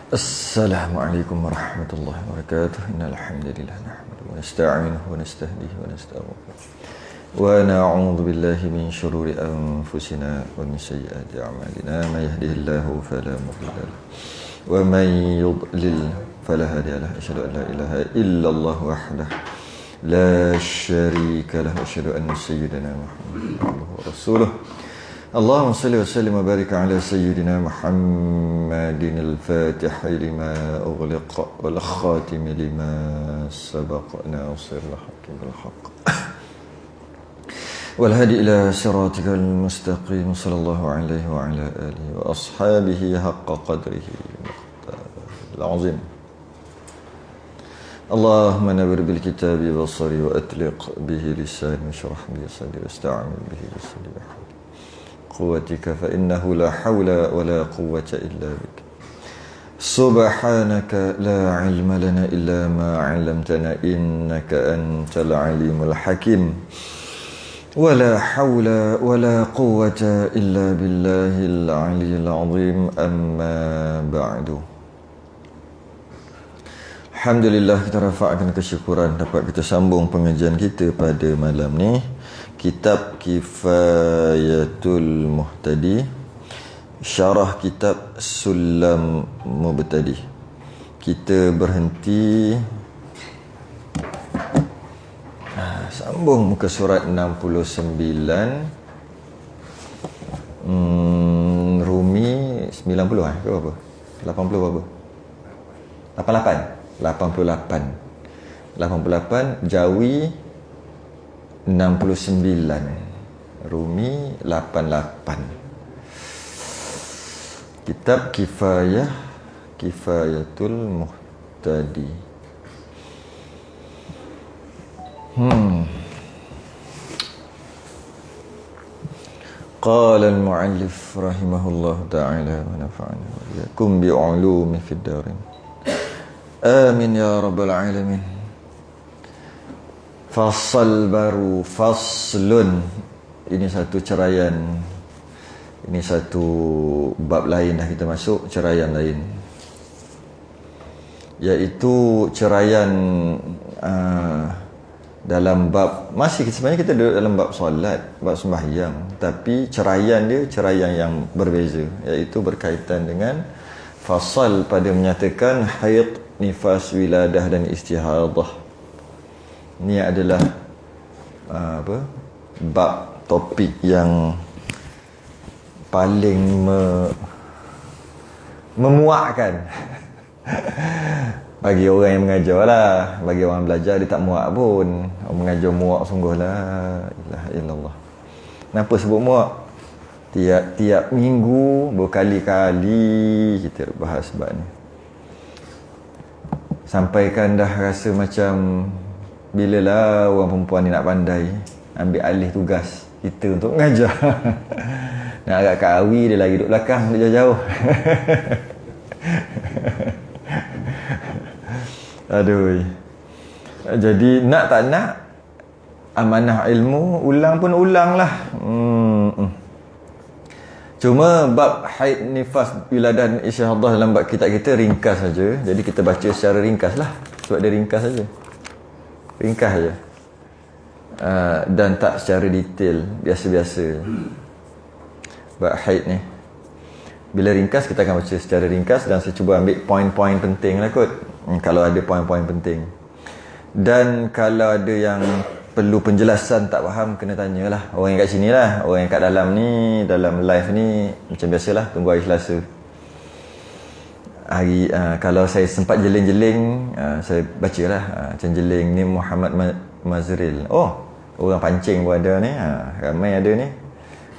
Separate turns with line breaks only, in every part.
Assalamualaikum warahmatullahi wabarakatuh. Innal hamdalillah nahmaduhu wa nasta'inuhu wa nastahdihi wa nastaghfiruh. Wa na'udzu billahi min shururi anfusina wa min sayyiati a'malina. May yahdihillahu fala mudilla lahu wa may yudlil fala hadiya lahu. Asyhadu an la ilaha illallah wahdahu la syarika lahu wa asyhadu anna sayyidana Muhammadan abduhu wa rasuluh. اللهم صل وسلم وبارك على سيدنا محمد الفاتح لما أغلق والخاتم لما سبق ناصر الحق بالحق والهادي إلى صراطك المستقيم صلى الله عليه وعلى آله وأصحابه حق قدره العظيم. اللهم نور بالكتاب بصري وأطلق به لساني واشرح به صدري واستعمل به لساني قوتك فإنه لا حول ولا قوة إلا بك. سبحانك لا علم لنا إلا ما علمتنا إنك أنت العليم الحكيم. ولا حول ولا قوة إلا بالله العلي العظيم. أما بعد. Alhamdulillah, kita rafa'kan kesyukuran dapat kita sambung pengajian kita pada malam ni. Kitab Kifayatul Muhtadi, syarah kitab Sulam Mubtadi. Kita berhenti sambung muka surat 69, Rumi 90 ke apa? 80 berapa? 88, Jawi 69, Rumi 88. Kitab Kifayatul Muhtadi. Qala al-mu'allif rahimahullah ta'ala wa nafa'ana wa iyyakum bi'ulumi fid darin. Amin ya rabbal alamin. Fasal baru, faslun. Ini satu ceraian. Ini satu bab lain dah kita masuk, ceraian lain. Iaitu ceraian dalam bab, masih sebenarnya kita duduk dalam bab solat, bab sembahyang, tapi ceraian dia ceraian yang berbeza, iaitu berkaitan dengan fasal pada menyatakan haid, nifas, wiladah dan istihadah. Ini adalah bab topik yang paling memuakkan bagi orang yang mengajar lah. Bagi orang belajar dia tak muak pun. Orang mengajar muak sungguh lah. Ilaha illallah. Kenapa sebut muak? Tiap minggu berkali-kali kita bahas bab ni. Sampaikan dah rasa macam bilalah orang perempuan ni nak pandai ambil alih tugas kita untuk mengajar. Nak agak Kak Awi, dia lagi duduk belakang, dia jauh-jauh. Aduh. Jadi nak tak nak, amanah ilmu ulang pun ulang lah. Cuma bab haid, nifas, wiladah dan istihadah dalam bab kitab kita ringkas saja. Jadi kita baca secara ringkas lah, sebab dia ringkas saja. Ringkas saja. Dan tak secara detail, biasa-biasa. Bab haid ni, bila ringkas kita akan baca secara ringkas, dan saya cuba ambil poin-poin penting lah kot. Kalau ada poin-poin penting. Dan kalau ada yang perlu penjelasan tak faham, kena tanyalah orang yang kat sini lah. Orang yang kat dalam ni, dalam live ni, macam biasalah, tunggu hari Selasa. Kalau saya sempat jeling-jeling, saya bacalah. Macam jeling ni Muhammad Mazril. Oh, orang pancing pun ada ni. Ramai ada ni.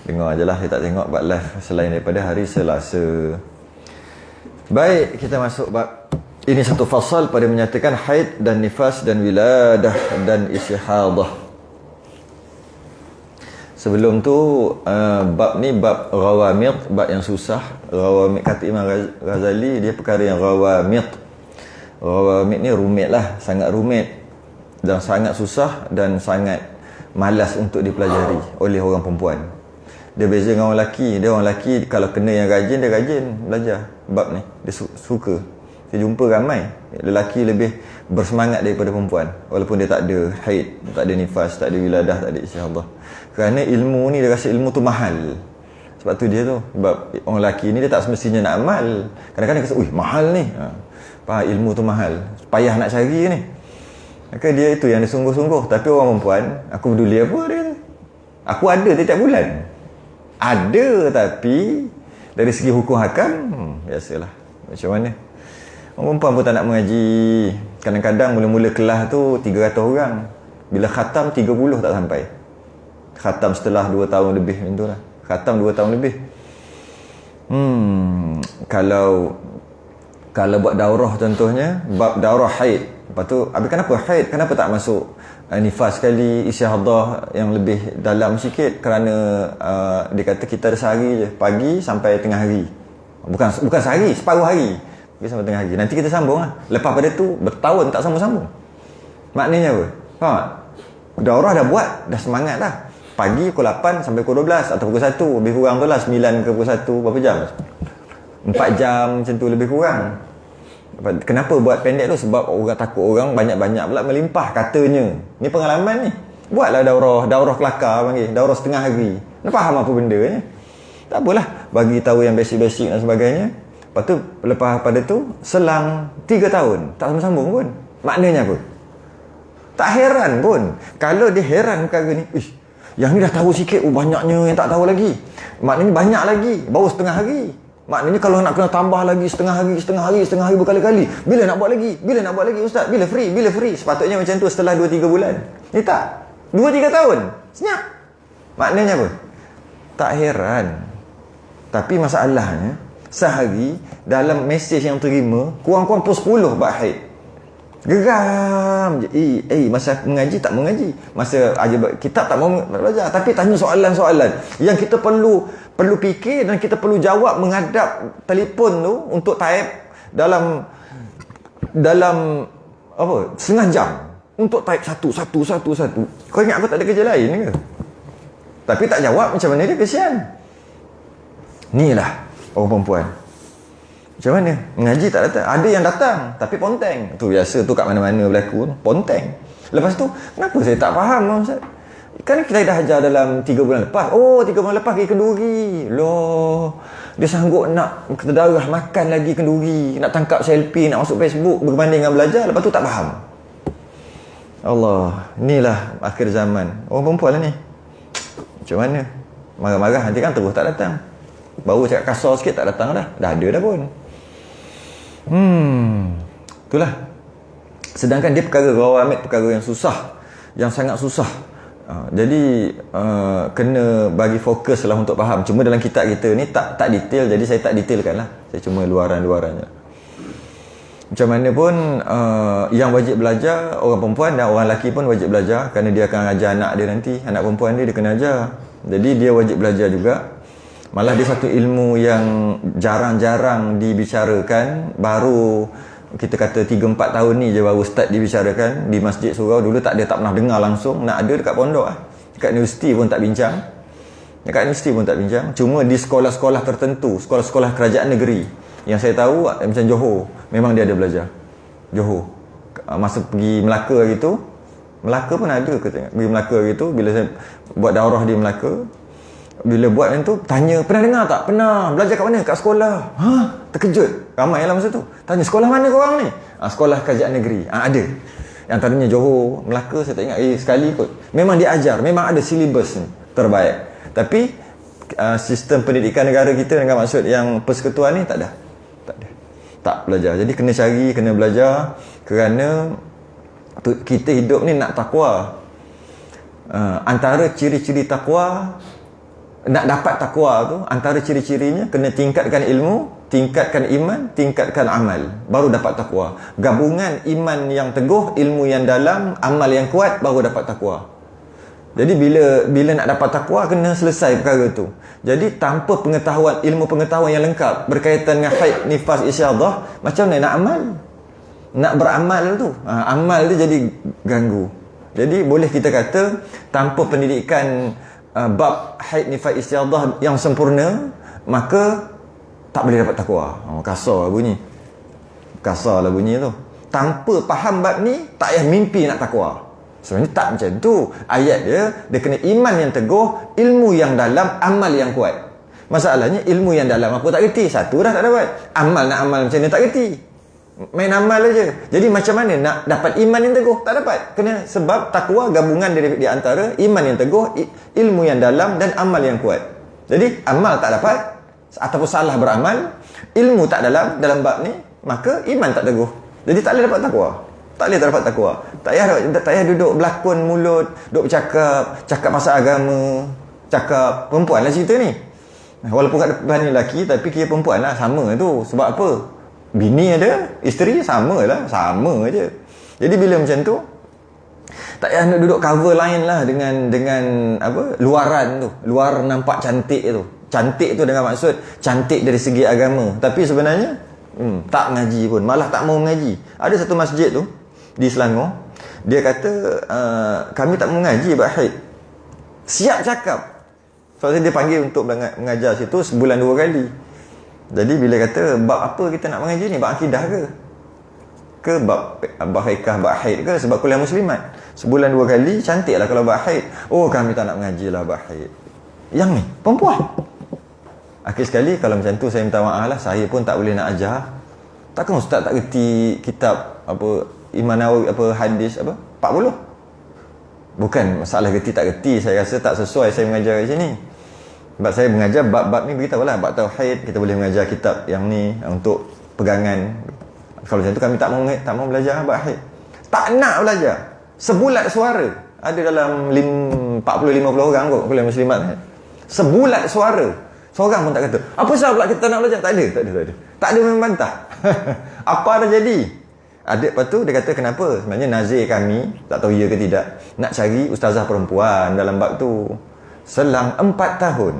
Dengar je lah, saya tak tengok bab live selain daripada hari Selasa. Baik, kita masuk bab. Ini satu fasal pada menyatakan haid dan nifas dan wiladah dan istihadah. Sebelum tu bab ni bab rawamid, bab yang susah. Rawamid kata Imam Ghazali, dia perkara yang rawamid. Rawamid ni rumit lah, sangat rumit dan sangat susah dan sangat malas untuk dipelajari oleh orang perempuan. Dia beza dengan orang lelaki. Dia orang lelaki kalau kena yang rajin, dia rajin belajar bab ni, dia suka. Saya jumpa ramai lelaki lebih bersemangat daripada perempuan, walaupun dia tak ada haid, tak ada nifas, tak ada wiladah, tak ada istihadah. Kerana ilmu ni, dia rasa ilmu tu mahal. Sebab tu dia tu, sebab orang lelaki ni dia tak semestinya nak amal. Kadang-kadang dia kata, "Ui, mahal ni." Faham, ilmu tu mahal, payah nak cari ni. Maka dia itu yang dia sungguh-sungguh. Tapi orang perempuan, aku peduli apa dia? Aku ada tiap bulan. Ada, tapi dari segi hukum hakam, biasalah. Macam mana? Orang perempuan pun tak nak mengaji. Kadang-kadang mula-mula kelas tu 300 orang. Bila khatam 30 tak sampai. Khatam setelah 2 tahun lebih macam tu lah. Khatam 2 tahun lebih. Kalau buat daurah contohnya, bab daurah haid. Lepas tu, habis kenapa haid? Kenapa tak masuk nifas sekali, istihadah yang lebih dalam sikit? Kerana dia kata kita ada sehari je, pagi sampai tengah hari. Bukan sehari, separuh hari. Pergi sampai tengah hari. Nanti kita sambung lah. Lepas pada tu, bertahun tak sambung-sambung. Maknanya apa? Faham tak? Daurah dah buat, dah semangat dah. Pagi pukul 8 sampai pukul 12 atau pukul 1. Lebih kurang tu lah, 9 ke pukul 1. Berapa jam? 4 jam macam tu lebih kurang. Kenapa buat pendek tu? Sebab orang takut orang banyak-banyak pula melimpah katanya. Ni pengalaman ni. Buatlah daurah kelakar panggil. Daurah setengah hari. Nak faham apa benda ni? Tak apalah. Bagi tahu yang basic-basic dan sebagainya. Lepas tu, lepas pada tu, selang 3 tahun. Tak sambung-sambung pun. Maknanya apa? Tak heran pun. Kalau dia heran perkara ni, yang ni dah tahu sikit, banyaknya yang tak tahu lagi. Maknanya banyak lagi. Baru setengah hari. Maknanya kalau nak kena tambah lagi setengah hari berkali-kali. Bila nak buat lagi ustaz? Bila free? Sepatutnya macam tu setelah 2-3 bulan. Ni tak. 2-3 tahun. Senyap. Maknanya apa? Tak heran. Tapi masalahnya, sehari dalam mesej yang terima, kurang-kurang pukul 10 bab haid. Geram je. Masa mengaji tak mengaji. Masa ajar kitab tak mau belajar. Tapi tanya soalan-soalan yang kita perlu fikir dan kita perlu jawab menghadap telefon tu untuk type dalam apa? Setengah jam untuk type satu. Kau ingat aku tak ada kerja lain ke? Tapi tak jawab, macam mana dia? Kesian. Inilah orang perempuan. Macam mana? Mengaji tak datang. Ada yang datang tapi ponteng. Tu biasa tu kat mana-mana berlaku. Ponteng. Lepas tu, kenapa saya tak faham, Ustaz? Kan kita dah ajar dalam 3 bulan lepas. 3 bulan lepas pergi kenduri. Loh, dia sanggup nak kedarah makan lagi kenduri. Nak tangkap selfie, nak masuk Facebook berbanding dengan belajar. Lepas tu tak faham. Allah, inilah akhir zaman. Orang perempuan lah ni. Macam mana? Marah-marah nanti kan terus tak datang. Baru cakap kasar sikit tak datang dah. Dah ada dah pun. Itulah. Sedangkan dia perkara rawamid, perkara yang susah, yang sangat susah. Jadi kena bagi fokus lah untuk faham. Cuma dalam kitab kita ni tak detail, jadi saya tak detailkan lah. Saya cuma luaran-luarannya. Macam mana pun yang wajib belajar, orang perempuan dan orang lelaki pun wajib belajar. Kerana dia akan ajar anak dia nanti. Anak perempuan dia kena ajar. Jadi dia wajib belajar juga. Malah dia satu ilmu yang jarang-jarang dibicarakan. Baru kita kata 3-4 tahun ni je baru start dibicarakan di masjid surau. Dulu tak pernah dengar langsung. Nak ada dekat pondok lah. Dekat universiti pun tak bincang. Cuma di sekolah-sekolah tertentu, sekolah-sekolah kerajaan negeri yang saya tahu, macam Johor, memang dia ada belajar. Johor, masa pergi Melaka hari tu, Melaka pun ada ke tengok. Pergi Melaka hari tu, bila saya buat daurah di Melaka, bila buat yang tu, tanya, pernah dengar tak? Pernah. Belajar kat mana? Kat sekolah. Terkejut. Ramai lah masa tu. Tanya, sekolah mana korang ni? Sekolah kerajaan negeri. Ada. Yang tadinya Johor, Melaka, saya tak ingat. Sekali kot. Memang dia ajar. Memang ada silibus ni. Terbaik. Tapi, sistem pendidikan negara kita dengan maksud yang persekutuan ni, tak ada. Tak belajar. Jadi, kena cari, kena belajar. Kerana kita hidup ni nak takwa. Antara ciri-ciri takwa, nak dapat takwa tu, antara ciri-cirinya kena tingkatkan ilmu, tingkatkan iman, tingkatkan amal, baru dapat takwa. Gabungan iman yang teguh, ilmu yang dalam, amal yang kuat, baru dapat takwa. Jadi bila nak dapat takwa, kena selesai perkara tu. Jadi tanpa pengetahuan, ilmu pengetahuan yang lengkap berkaitan dengan haid, nifas, isyaddah, macam mana nak amal? Nak beramal tu, amal tu jadi ganggu. Jadi boleh kita kata tanpa pendidikan bab haid, nifas, istiadah yang sempurna, maka tak boleh dapat takwa. Kasar bunyi. Kasar lah bunyi tu. Tanpa faham bab ni, tak payah mimpi nak takwa. Sebenarnya tak macam tu. Ayat dia kena iman yang teguh, ilmu yang dalam, amal yang kuat. Masalahnya ilmu yang dalam apa tak kerti. Satu dah tak dapat. Amal nak amal macam ni tak kerti. Main amal aja. Jadi macam mana nak dapat iman yang teguh? Tak dapat. Kena sebab takwa gabungan di antara iman yang teguh, ilmu yang dalam dan amal yang kuat. Jadi amal tak dapat ataupun salah beramal, ilmu tak dalam bab ni, maka iman tak teguh. Jadi tak boleh dapat takwa. Tak boleh dapat takwa. Tak payah duduk berlakon mulut, duduk cakap pasal agama, cakap perempuan lah cerita ni. Walaupun kat depan ni lelaki, tapi kira perempuan lah, sama tu. Sebab apa? Bini ada, isteri sama lah, sama je. Jadi bila macam tu, tak payah nak duduk cover lain lah dengan apa, luaran tu. Luar nampak cantik tu. Cantik tu dengan maksud cantik dari segi agama. Tapi sebenarnya tak mengaji pun, malah tak mau mengaji. Ada satu masjid tu di Selangor, dia kata kami tak mengaji bab haid. Siap cakap. Soalnya dia panggil untuk mengajar situ sebulan 2 kali. Jadi bila kata bab apa kita nak mengaji ni, bab akidah ke bab haikah, bab haid ke, sebab kuliah muslimat sebulan 2 kali, cantik lah kalau bab haid. Oh, kami tak nak mengaji lah bab haid. Yang ni perempuan. Akhir sekali kalau macam tu saya minta maaf lah, saya pun tak boleh nak ajar. Takkan ustaz tak kerti kitab apa Imam Nawawi, apa hadis apa 40. Bukan masalah kerti tak kerti, saya rasa tak sesuai saya mengajar kat sini. Sebab saya mengajar bab-bab ni, beritahulah bab tauhid, kita boleh mengajar kitab yang ni untuk pegangan. Kalau macam tu kami tak mau belajar bab haid. Tak nak belajar. Sebulat suara. Ada dalam 40-50 orang kot kuliah muslimat. Sebulat suara. Seorang pun tak kata, apa sebab pula kita nak belajar? Tak ada. Tak ada membantah. Apa dah jadi? Ada, lepas tu dia kata kenapa? Sebenarnya nazir kami, tak tahu ya ke tidak, nak cari ustazah perempuan dalam bab tu. Selang 4 tahun.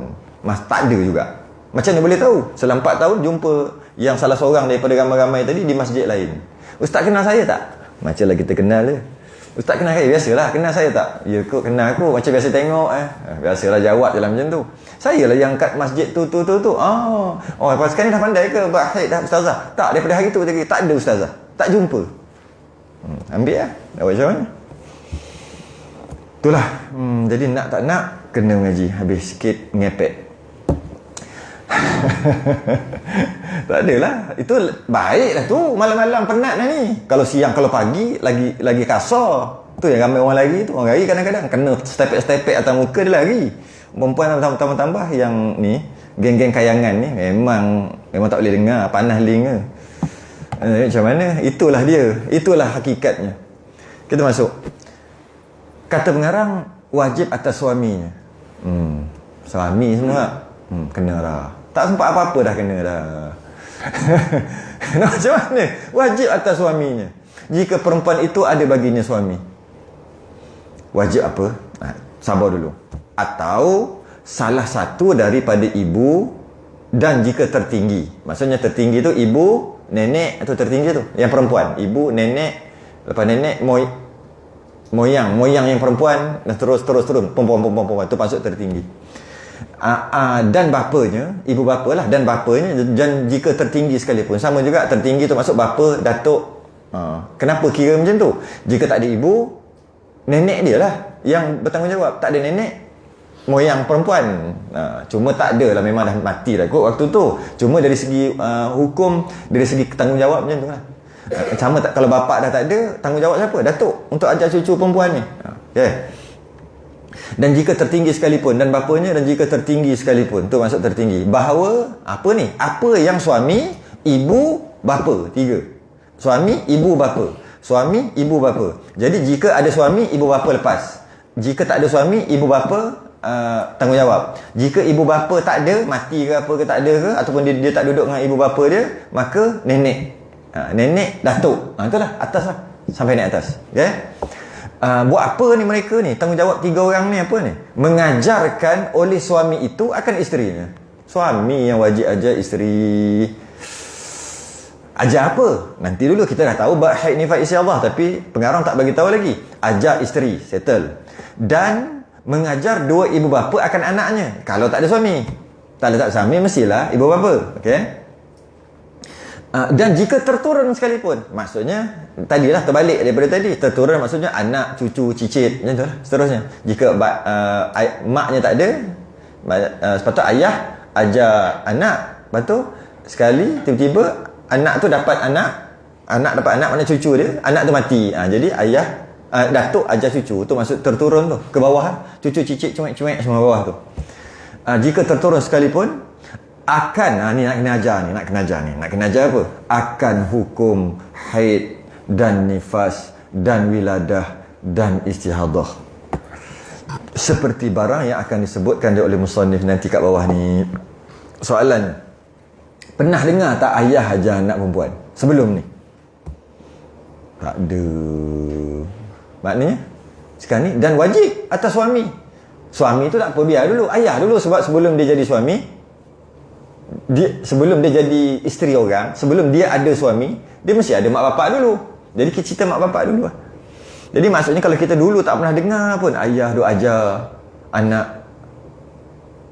Tak ada juga. Macam mana boleh tahu? Selang 4 tahun jumpa yang salah seorang daripada ramai-ramai tadi di masjid lain. Ustaz kenal saya tak? Macamlah kita kenal je. Ustaz kenal saya? Biasalah. Kenal saya tak? Ya kot, kenal aku. Macam biasa tengok biasalah jawab je lah macam tu. Saya lah yang kat masjid tu. Oh, lepas sekarang ni dah pandai ke bab haid dah ustazah? Tak, daripada hari tu tadi tak ada ustazah. Tak jumpa. Ambil lah. Dah buat macam mana? Itulah. Jadi nak tak nak kena mengaji. Habis sikit ngepek. Tak adalah. Itu baiklah tu. Malam-malam penat dah ni. Kalau siang, kalau pagi lagi kasar. Tu yang ramai orang lari tu. Orang lari kadang-kadang kena stepek-stepek atas muka dia lari. Perempuan tambah-tambah yang ni, geng-geng kayangan ni memang tak boleh dengar, panas telinga. Macam mana? Itulah dia. Itulah hakikatnya. Kita masuk. Kata pengarang, wajib atas suaminya. Suami semua kena dah. Tak sempat apa-apa dah kena dah. Macam mana? Wajib atas suaminya. Jika perempuan itu ada baginya suami. Wajib apa? Sabar dulu. Atau salah satu daripada ibu, dan jika tertinggi. Maksudnya tertinggi tu ibu, nenek atau tertinggi tu yang perempuan, ibu, nenek, lepas nenek moyang yang perempuan, dan terus perempuan tu masuk tertinggi. Dan bapanya, ibu bapa lah, dan bapanya, dan jika tertinggi sekalipun sama juga, tertinggi tu masuk bapa, datuk. Kenapa kira macam tu? Jika tak ada ibu, nenek dia lah yang bertanggungjawab. Tak ada nenek, moyang perempuan. Cuma tak ada lah, memang dah mati dah kot waktu tu. Cuma dari segi hukum, dari segi tanggungjawab macam tu lah. Sama tak, kalau bapak dah tak ada, tanggungjawab siapa? Datuk untuk ajar cucu perempuan ni. Okay. Dan jika tertinggi sekalipun, dan bapanya, dan jika tertinggi sekalipun, tu maksud tertinggi. Bahawa apa ni? Apa yang suami, ibu, bapa, 3. Suami, ibu, bapa. Suami, ibu, bapa. Jadi jika ada suami, ibu bapa lepas. Jika tak ada suami, ibu bapa tanggungjawab. Jika ibu bapa tak ada, mati ke apa ke tak ada ke, ataupun dia tak duduk dengan ibu bapa dia, maka nenek. Nenek, datuk. Itulah, atas lah. Sampai naik atas. Okay? Buat apa ni mereka ni? Tanggungjawab 3 orang ni apa ni? Mengajarkan oleh suami itu akan isterinya. Suami yang wajib ajar isteri. Ajar apa? Nanti dulu kita dah tahu bab haid nifas insya-Allah, tapi pengarang tak bagi tahu lagi. Ajar isteri, settle. Dan mengajar 2 ibu bapa akan anaknya. Kalau tak ada suami. Tak ada suami mestilah ibu bapa. Okey. Dan jika terturun sekalipun, maksudnya tadilah terbalik daripada tadi. Terturun maksudnya anak, cucu, cicit, macam tu lah seterusnya. Jika maknya tak ada, sepatutnya ayah ajar anak, lepas tu sekali tiba-tiba anak tu dapat anak dapat anak, mana cucu dia, anak tu mati. Jadi ayah datuk ajar cucu, tu maksud terturun tu ke bawah, cucu, cicit, cuek-cuek semua bawah tu. Jika terturun sekalipun akan ni nak kena ajar apa? Akan hukum haid dan nifas dan wiladah dan istihadah, seperti barang yang akan disebutkan oleh musannif nanti kat bawah ni. Soalannya, pernah dengar tak ayah ajar anak perempuan sebelum ni? Tak ada. Maknanya sekarang ni, dan wajib atas suami. Suami tu tak apa, biar dulu ayah dulu, sebab sebelum dia jadi suami, sebelum dia jadi isteri orang, sebelum dia ada suami, dia mesti ada mak bapak dulu. Jadi kita cerita mak bapak dulu lah. Jadi maksudnya kalau kita dulu tak pernah dengar pun ayah duk ajar anak,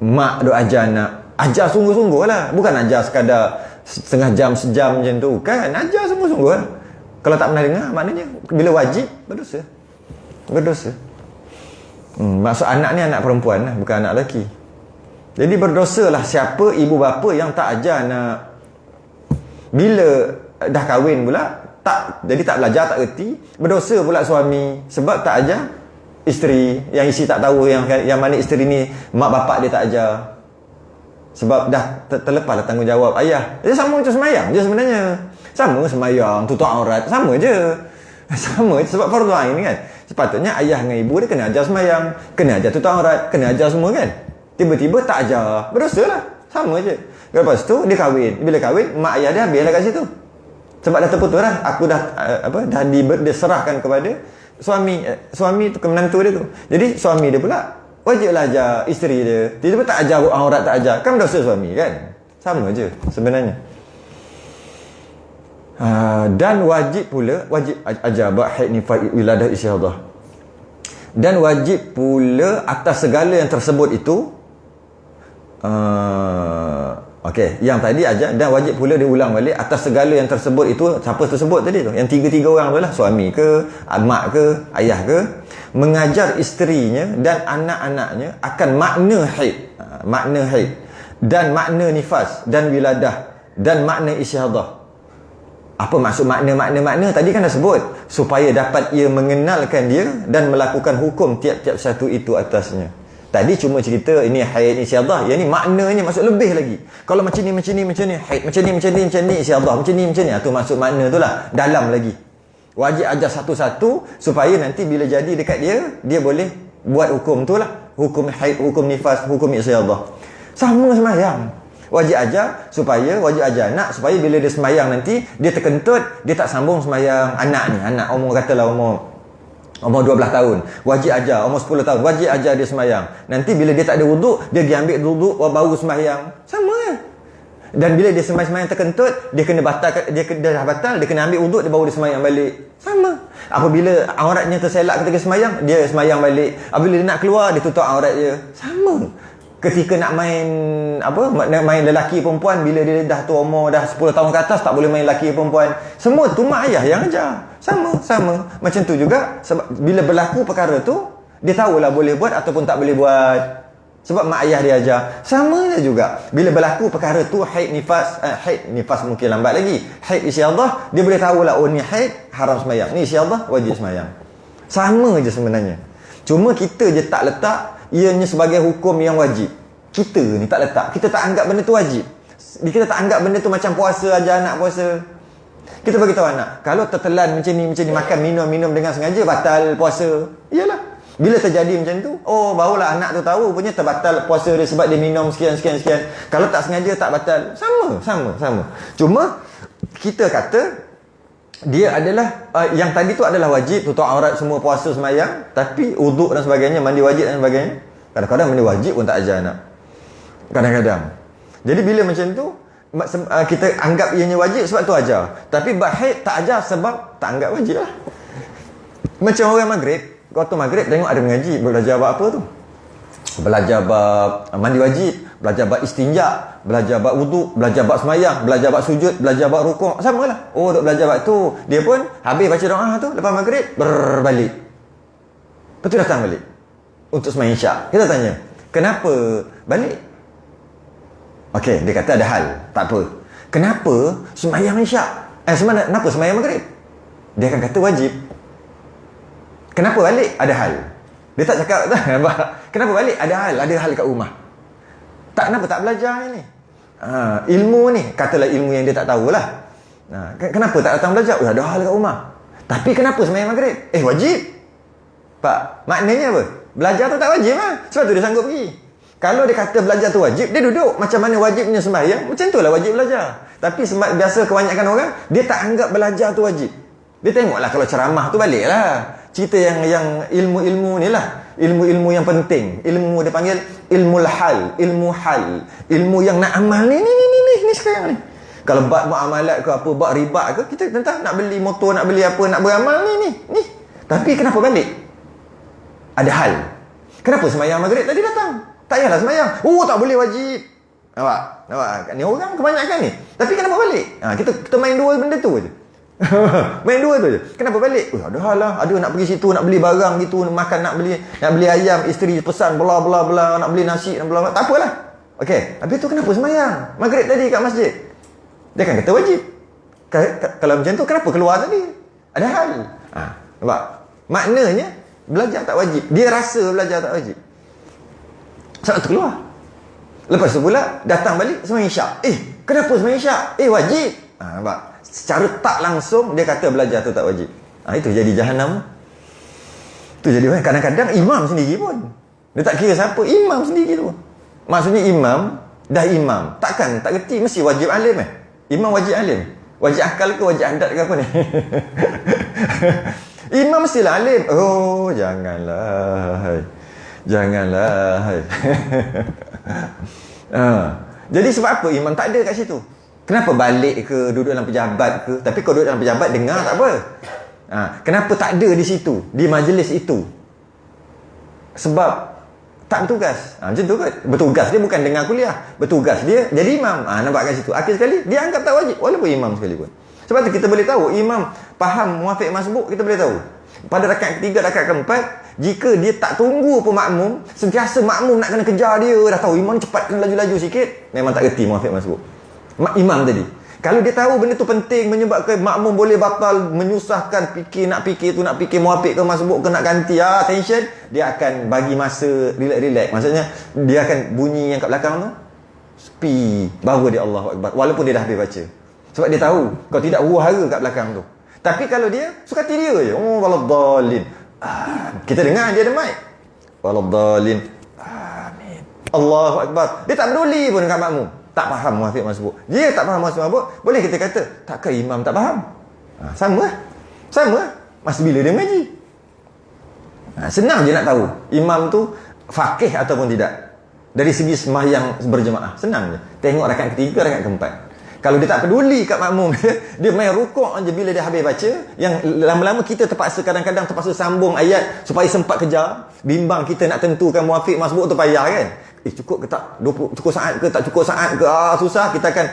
mak duk ajar anak, ajar sungguh-sungguh lah. Bukan ajar sekadar setengah jam, sejam macam tu, kan? Ajar sungguh-sungguh lah. Kalau tak pernah dengar, maknanya bila wajib, berdosa. Maksud anak ni anak perempuan lah, bukan anak lelaki. Jadi berdosalah siapa ibu bapa yang tak ajar anak. Bila dah kahwin pula, jadi tak belajar, tak erti, berdosa pula suami sebab tak ajar isteri. Yang isteri tak tahu yang mana isteri ni mak bapak dia tak ajar, sebab dah terlepaslah tanggungjawab ayah. Dia sama macam semayang je sebenarnya. Sama semayang, tutup aurat, sama je. Sama je, sebab fardu ain kan. Sepatutnya ayah dengan ibu dia kena ajar semayang, kena ajar tutup aurat, kena ajar semua kan. Tiba-tiba tak ajar, berdosa lah. Sama je. Lepas tu dia kahwin. Bila kahwin, mak ayah dia habislah kat situ. Sebab dah terputus lah. Aku dah diserahkan kepada suami tu, ke menantu dia tu. Jadi suami dia pula wajiblah ajar isteri dia. Tiba-tiba tak ajar aurat, tak ajar, kan berdosa suami kan. Sama je sebenarnya. Dan wajib ajar haid, nifas, wiladah, istihadah. Dan wajib pula atas segala yang tersebut itu, yang tadi ajar, dan wajib pula diulang balik atas segala yang tersebut itu. Siapa tersebut tadi tu? Yang tiga-tiga orang tu lah, suami ke, mak ke, ayah ke, mengajar isterinya dan anak-anaknya akan makna haid dan makna nifas dan wiladah dan makna istihadah. Apa maksud makna? Tadi kan dah sebut, supaya dapat ia mengenalkan dia dan melakukan hukum tiap-tiap satu itu atasnya. Tadi cuma cerita ini haid, istihadah. Yang ni maknanya maksud lebih lagi. Kalau macam ni haid, macam ni istihadah, macam ni. Tu maksud makna tu lah, dalam lagi. Wajib ajar satu-satu supaya nanti bila jadi dekat dia boleh buat hukum tu lah. Hukum haid, hukum nifas, hukum istihadah. Sama semayang. Wajib ajar anak supaya bila dia semayang nanti dia terkentut, dia tak sambung semayang. Anak umur katalah umur 12 tahun, wajib ajar. Umur 10 tahun, wajib ajar dia semayang. Nanti bila dia tak ada wuduk, dia ambil wuduk baru semayang. Sama kan? Dan bila dia semayang terkentut, dia kena batal, dia dah batal, dia kena ambil wuduk, dia baru dia semayang balik. Sama. Apabila auratnya terselak ketika semayang, dia semayang balik. Apabila dia nak keluar, dia tutup aurat dia. Sama. Ketika nak main lelaki perempuan, bila dia dah tu umur dah 10 tahun ke atas, tak boleh main lelaki perempuan. Semua tu mak ayah yang ajar. Sama. Macam tu juga, sebab bila berlaku perkara tu, dia tahulah boleh buat ataupun tak boleh buat. Sebab mak ayah dia ajar. Sama juga. Bila berlaku perkara tu, haid, nifas mungkin lambat lagi. Haid, istihadah, dia boleh tahulah, oh ni haid, haram semayang. Ni istihadah, wajib semayang. Sama je sebenarnya. Cuma kita je tak letak ianya sebagai hukum yang wajib. Kita ni tak letak. Kita tak anggap benda tu wajib. Kita tak anggap benda tu macam puasa, ajar anak puasa. Kita bagi tahu anak, kalau tertelan macam ni, makan minum dengan sengaja, batal puasa. Iyalah. Bila terjadi macam tu, barulah anak tu tahu punya terbatal puasa dia sebab dia minum sekian. Kalau tak sengaja tak batal. Sama. Cuma kita kata dia adalah yang tadi tu adalah wajib, tutup aurat semua, puasa, semayang, tapi uduk dan sebagainya, mandi wajib dan sebagainya. Kadang-kadang mandi wajib pun tak ajar anak. Kadang-kadang. Jadi bila macam tu, kita anggap ianya wajib sebab tu ajar. Tapi haid tak ajar sebab tak anggap wajib lah. Macam orang maghrib, waktu maghrib tengok ada mengaji, belajar bab apa tu? Belajar bab mandi wajib. belajar bab istinja, belajar bab wuduk, belajar bab semayang, belajar bab sujud, belajar bab rukuk, samalah. Oh, duk belajar bab tu. Dia pun habis baca doa tu lepas maghrib berbalik. Lepas tu datang balik untuk semayang isyak. Kita tanya, kenapa balik? Okey, dia kata ada hal. Tak apa. Kenapa semayang isyak? Kenapa semayang maghrib? Dia akan kata wajib. Kenapa balik? Ada hal. Dia tak cakap kenapa balik? Ada hal kat rumah. Kenapa tak belajar ni? Ilmu ni, katalah ilmu yang dia tak tahulah. Kenapa tak datang belajar? Ada hal kat rumah. Tapi kenapa sembahyang maghrib? Wajib. Pak, maknanya apa? Belajar tu tak wajib lah. Sebab tu dia sanggup pergi. Kalau dia kata belajar tu wajib, dia duduk. Macam mana wajibnya sembahyang, macam tu lah wajib belajar. Tapi sebab biasa kebanyakan orang, dia tak anggap belajar tu wajib. Dia tengoklah kalau ceramah tu balik lah. Cerita yang ilmu-ilmu ni lah. Ilmu-ilmu yang penting. Ilmu dia panggil ilmu hal. Ilmu yang nak amal ni sekarang ni. Kalau bab muamalat ke apa, bab riba ke, kita tentang nak beli motor, nak beli apa, nak beramal ni. Tapi kenapa balik? Ada hal. Kenapa sembahyang maghrib tadi datang? Tak payahlah sembahyang. Tak boleh wajib. Nampak? Ni orang kebanyakan ni. Tapi kenapa balik? Kita main dua benda tu je. Main dua tu je. Kenapa balik? Ada hal lah. Ada nak pergi situ, nak beli barang gitu, makan, nak beli ayam, isteri pesan bla bla bla, nak beli nasi, nak bla bla. Tak apalah. Okey, habis tu kenapa sembahyang maghrib tadi kat masjid? Dia akan kata wajib. Kalau macam tu kenapa keluar tadi? Ada hal. Nampak? Maknanya belajar tak wajib. Dia rasa belajar tak wajib. Sebab tu keluar. Lepas tu pula datang balik sembahyang isyak. Kenapa sembahyang isyak? Wajib. Nampak? Secara tak langsung dia kata belajar tu tak wajib. Itu jadi jahanam. Tu jadi kadang-kadang imam sendiri pun dia tak kira siapa, imam sendiri tu. Maksudnya imam tak kerti mesti wajib alim Imam wajib alim. Wajib akal ke wajib adat ke apa ni? Imam mestilah alim. Janganlah. Jadi sebab apa imam tak ada kat situ? Kenapa balik ke duduk dalam pejabat ke? Tapi kalau duduk dalam pejabat dengar tak apa. Kenapa tak ada di situ, di majlis itu? Sebab tak bertugas. Macam tu kan? Bertugas dia bukan dengar kuliah. Bertugas dia jadi imam. Nampak kat situ. Akhir sekali dia anggap tak wajib walaupun imam sekalipun. Sebab tu kita boleh tahu imam faham muafiq masbuk, kita boleh tahu. Pada rakaat ketiga, rakaat keempat, jika dia tak tunggu pun makmum, sentiasa makmum nak kena kejar dia, dah tahu imam cepat kena laju-laju sikit, memang tak reti muafiq masbuk. Imam tadi, kalau dia tahu benda tu penting menyebabkan makmum boleh batal, menyusahkan, nak fikir muafiq ke masbuk ke nak ganti, tension, dia akan bagi masa relax. Maksudnya dia akan bunyi yang kat belakang tu sepi, baru dia Allahu Akbar walaupun dia dah habis baca. Sebab dia tahu kalau tidak huru-hara kat belakang tu. Tapi kalau dia suka hati dia je, waladdallin, kita dengar dia ada mic, waladdallin, amin, Allahu Akbar, dia tak peduli pun dekat makmum. Tak faham muafiq masbuk. Dia tak faham muafiq masbuk, boleh kita kata, takkah imam tak faham? Sama. Masa bila dia mengaji? Senang je nak tahu imam tu faqih ataupun tidak. Dari segi sembahyang berjemaah, senang je. Tengok rakaat ketiga, rakaat keempat. Kalau dia tak peduli kat makmum dia main rukuk je bila dia habis baca, yang lama-lama kita terpaksa kadang-kadang sambung ayat supaya sempat kejar. Bimbang kita nak tentukan muafiq masbuk tu payah kan? Cukup ke tak? 20 cukup saat ke tak cukup saat ke? Susah. Kita akan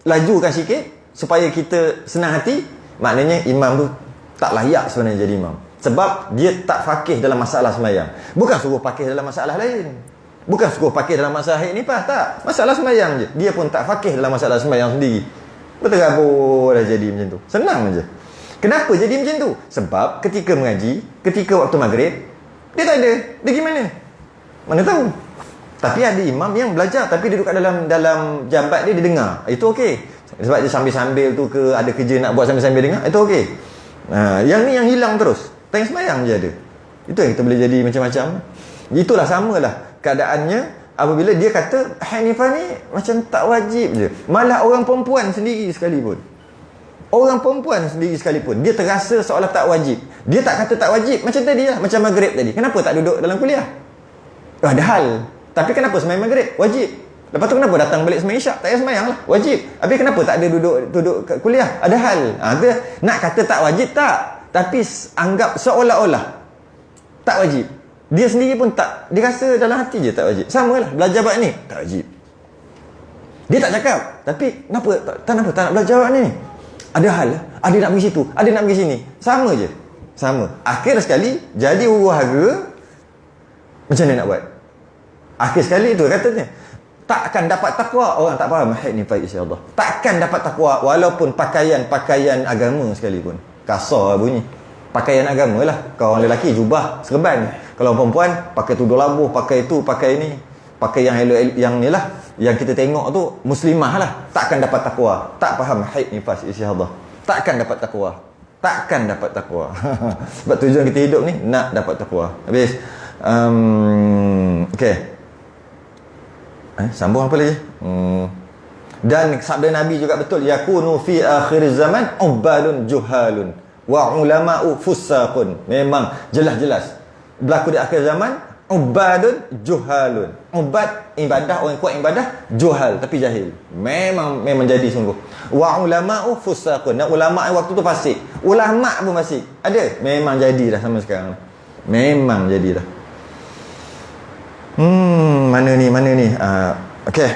lajukan sikit supaya kita senang hati. Maknanya imam tu tak layak sebenarnya jadi imam. Sebab dia tak faqih dalam masalah sembahyang. Bukan suruh faqih dalam masalah lain. Bukan suruh faqih dalam masalah ni tak. Masalah sembahyang je. Dia pun tak faqih dalam masalah sembahyang sendiri. Berterabur dah jadi macam tu. Senang je. Kenapa jadi macam tu? Sebab ketika mengaji, ketika waktu maghrib, dia tak ada. Dia gimana? Mana tahu? Tapi ada imam yang belajar tapi dia duduk kat dalam jambat dia dengar. Itu okey. Sebab dia sambil-sambil tu ke ada kerja nak buat sambil-sambil dengar, itu okey. Yang ni yang hilang terus. Time sembahyang je ada. Itu yang kita boleh jadi macam-macam. Itulah samalah keadaannya apabila dia kata Hanifah ni macam tak wajib je. Malah orang perempuan sendiri sekalipun. Dia terasa seolah tak wajib. Dia tak kata tak wajib macam tadi lah, macam maghrib tadi. Kenapa tak duduk dalam kuliah? Ada hal. Tapi kenapa sembahyang maghrib? Wajib. Lepas tu kenapa datang balik sembahyang isyak? Tak payah sembahyang lah. Wajib. Habis kenapa tak ada duduk kat kuliah? Ada hal. Dia nak kata tak wajib tak. Tapi anggap seolah-olah tak wajib. Dia sendiri pun tak, dia rasa dalam hati je tak wajib. Sama lah, belajar bab ni tak wajib. Dia tak cakap, tapi kenapa tak nak belajar bab ni? Ada hal, ada nak pergi situ, ada nak pergi sini. Sama je. Sama. Akhir sekali jadi huru-hara, macam mana nak buat? Akhir sekali tu katanya, takkan dapat takwa orang tak faham haid nifas istihadah. Takkan dapat takwa walaupun pakaian agama sekalipun. Kasar bunyi. Pakaian agama lah. Kalau orang lelaki jubah, serban. Kalau perempuan pakai tudung labuh, pakai itu, pakai ini. Pakai yang ni lah, yang kita tengok tu muslimah lah. Takkan dapat takwa. Tak faham haid nifas istihadah. Takkan dapat takwa. Takkan dapat takwa. Sebab tujuan kita hidup ni nak dapat takwa. Habis. Okey. Sambung apa lagi? Dan sabda Nabi juga betul, yakunu fi akhir zaman ubadun juhalun wa ulama'u fusaqun. Memang jelas-jelas berlaku di akhir zaman ubadun juhalun. Ubad ibadah, orang kuat ibadah, juhal tapi jahil. Memang jadi sungguh. Wa ulama'u fusaqun. Dan ulama' waktu tu fasik. Ulama' pun fasik. Ada? Memang jadi dah sama sekarang. Memang jadi dah. Mana ni? Okey.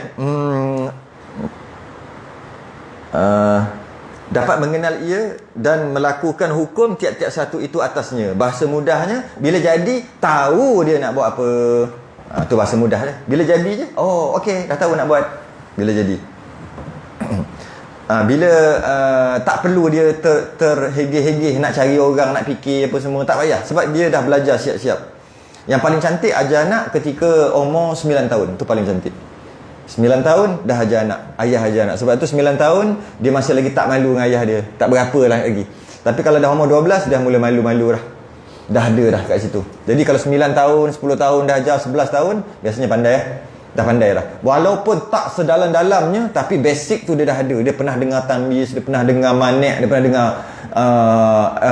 Dapat mengenal ia dan melakukan hukum tiap-tiap satu itu atasnya. Bahasa mudahnya, bila jadi tahu dia nak buat apa. Tu bahasa mudah dia. Bila jadi je, oh okey, dah tahu nak buat. Bila jadi. Bila tak perlu dia terhegeh-hegeh nak cari orang, nak fikir apa semua, tak payah. Sebab dia dah belajar siap-siap. Yang paling cantik ajar anak ketika umur 9 tahun. Itu paling cantik. 9 tahun dah ajar anak. Ayah ajar anak. Sebab tu 9 tahun dia masih lagi tak malu dengan ayah dia. Tak berapa lah lagi. Tapi kalau dah umur 12 dah mula malu-malu dah. Dah ada dah kat situ. Jadi kalau 9 tahun, 10 tahun dah ajar, 11 tahun biasanya pandai Dah pandai dah. Walaupun tak sedalam-dalamnya, tapi basic tu dia dah ada. Dia pernah dengar tamyiz, dia pernah dengar manik, dia pernah dengar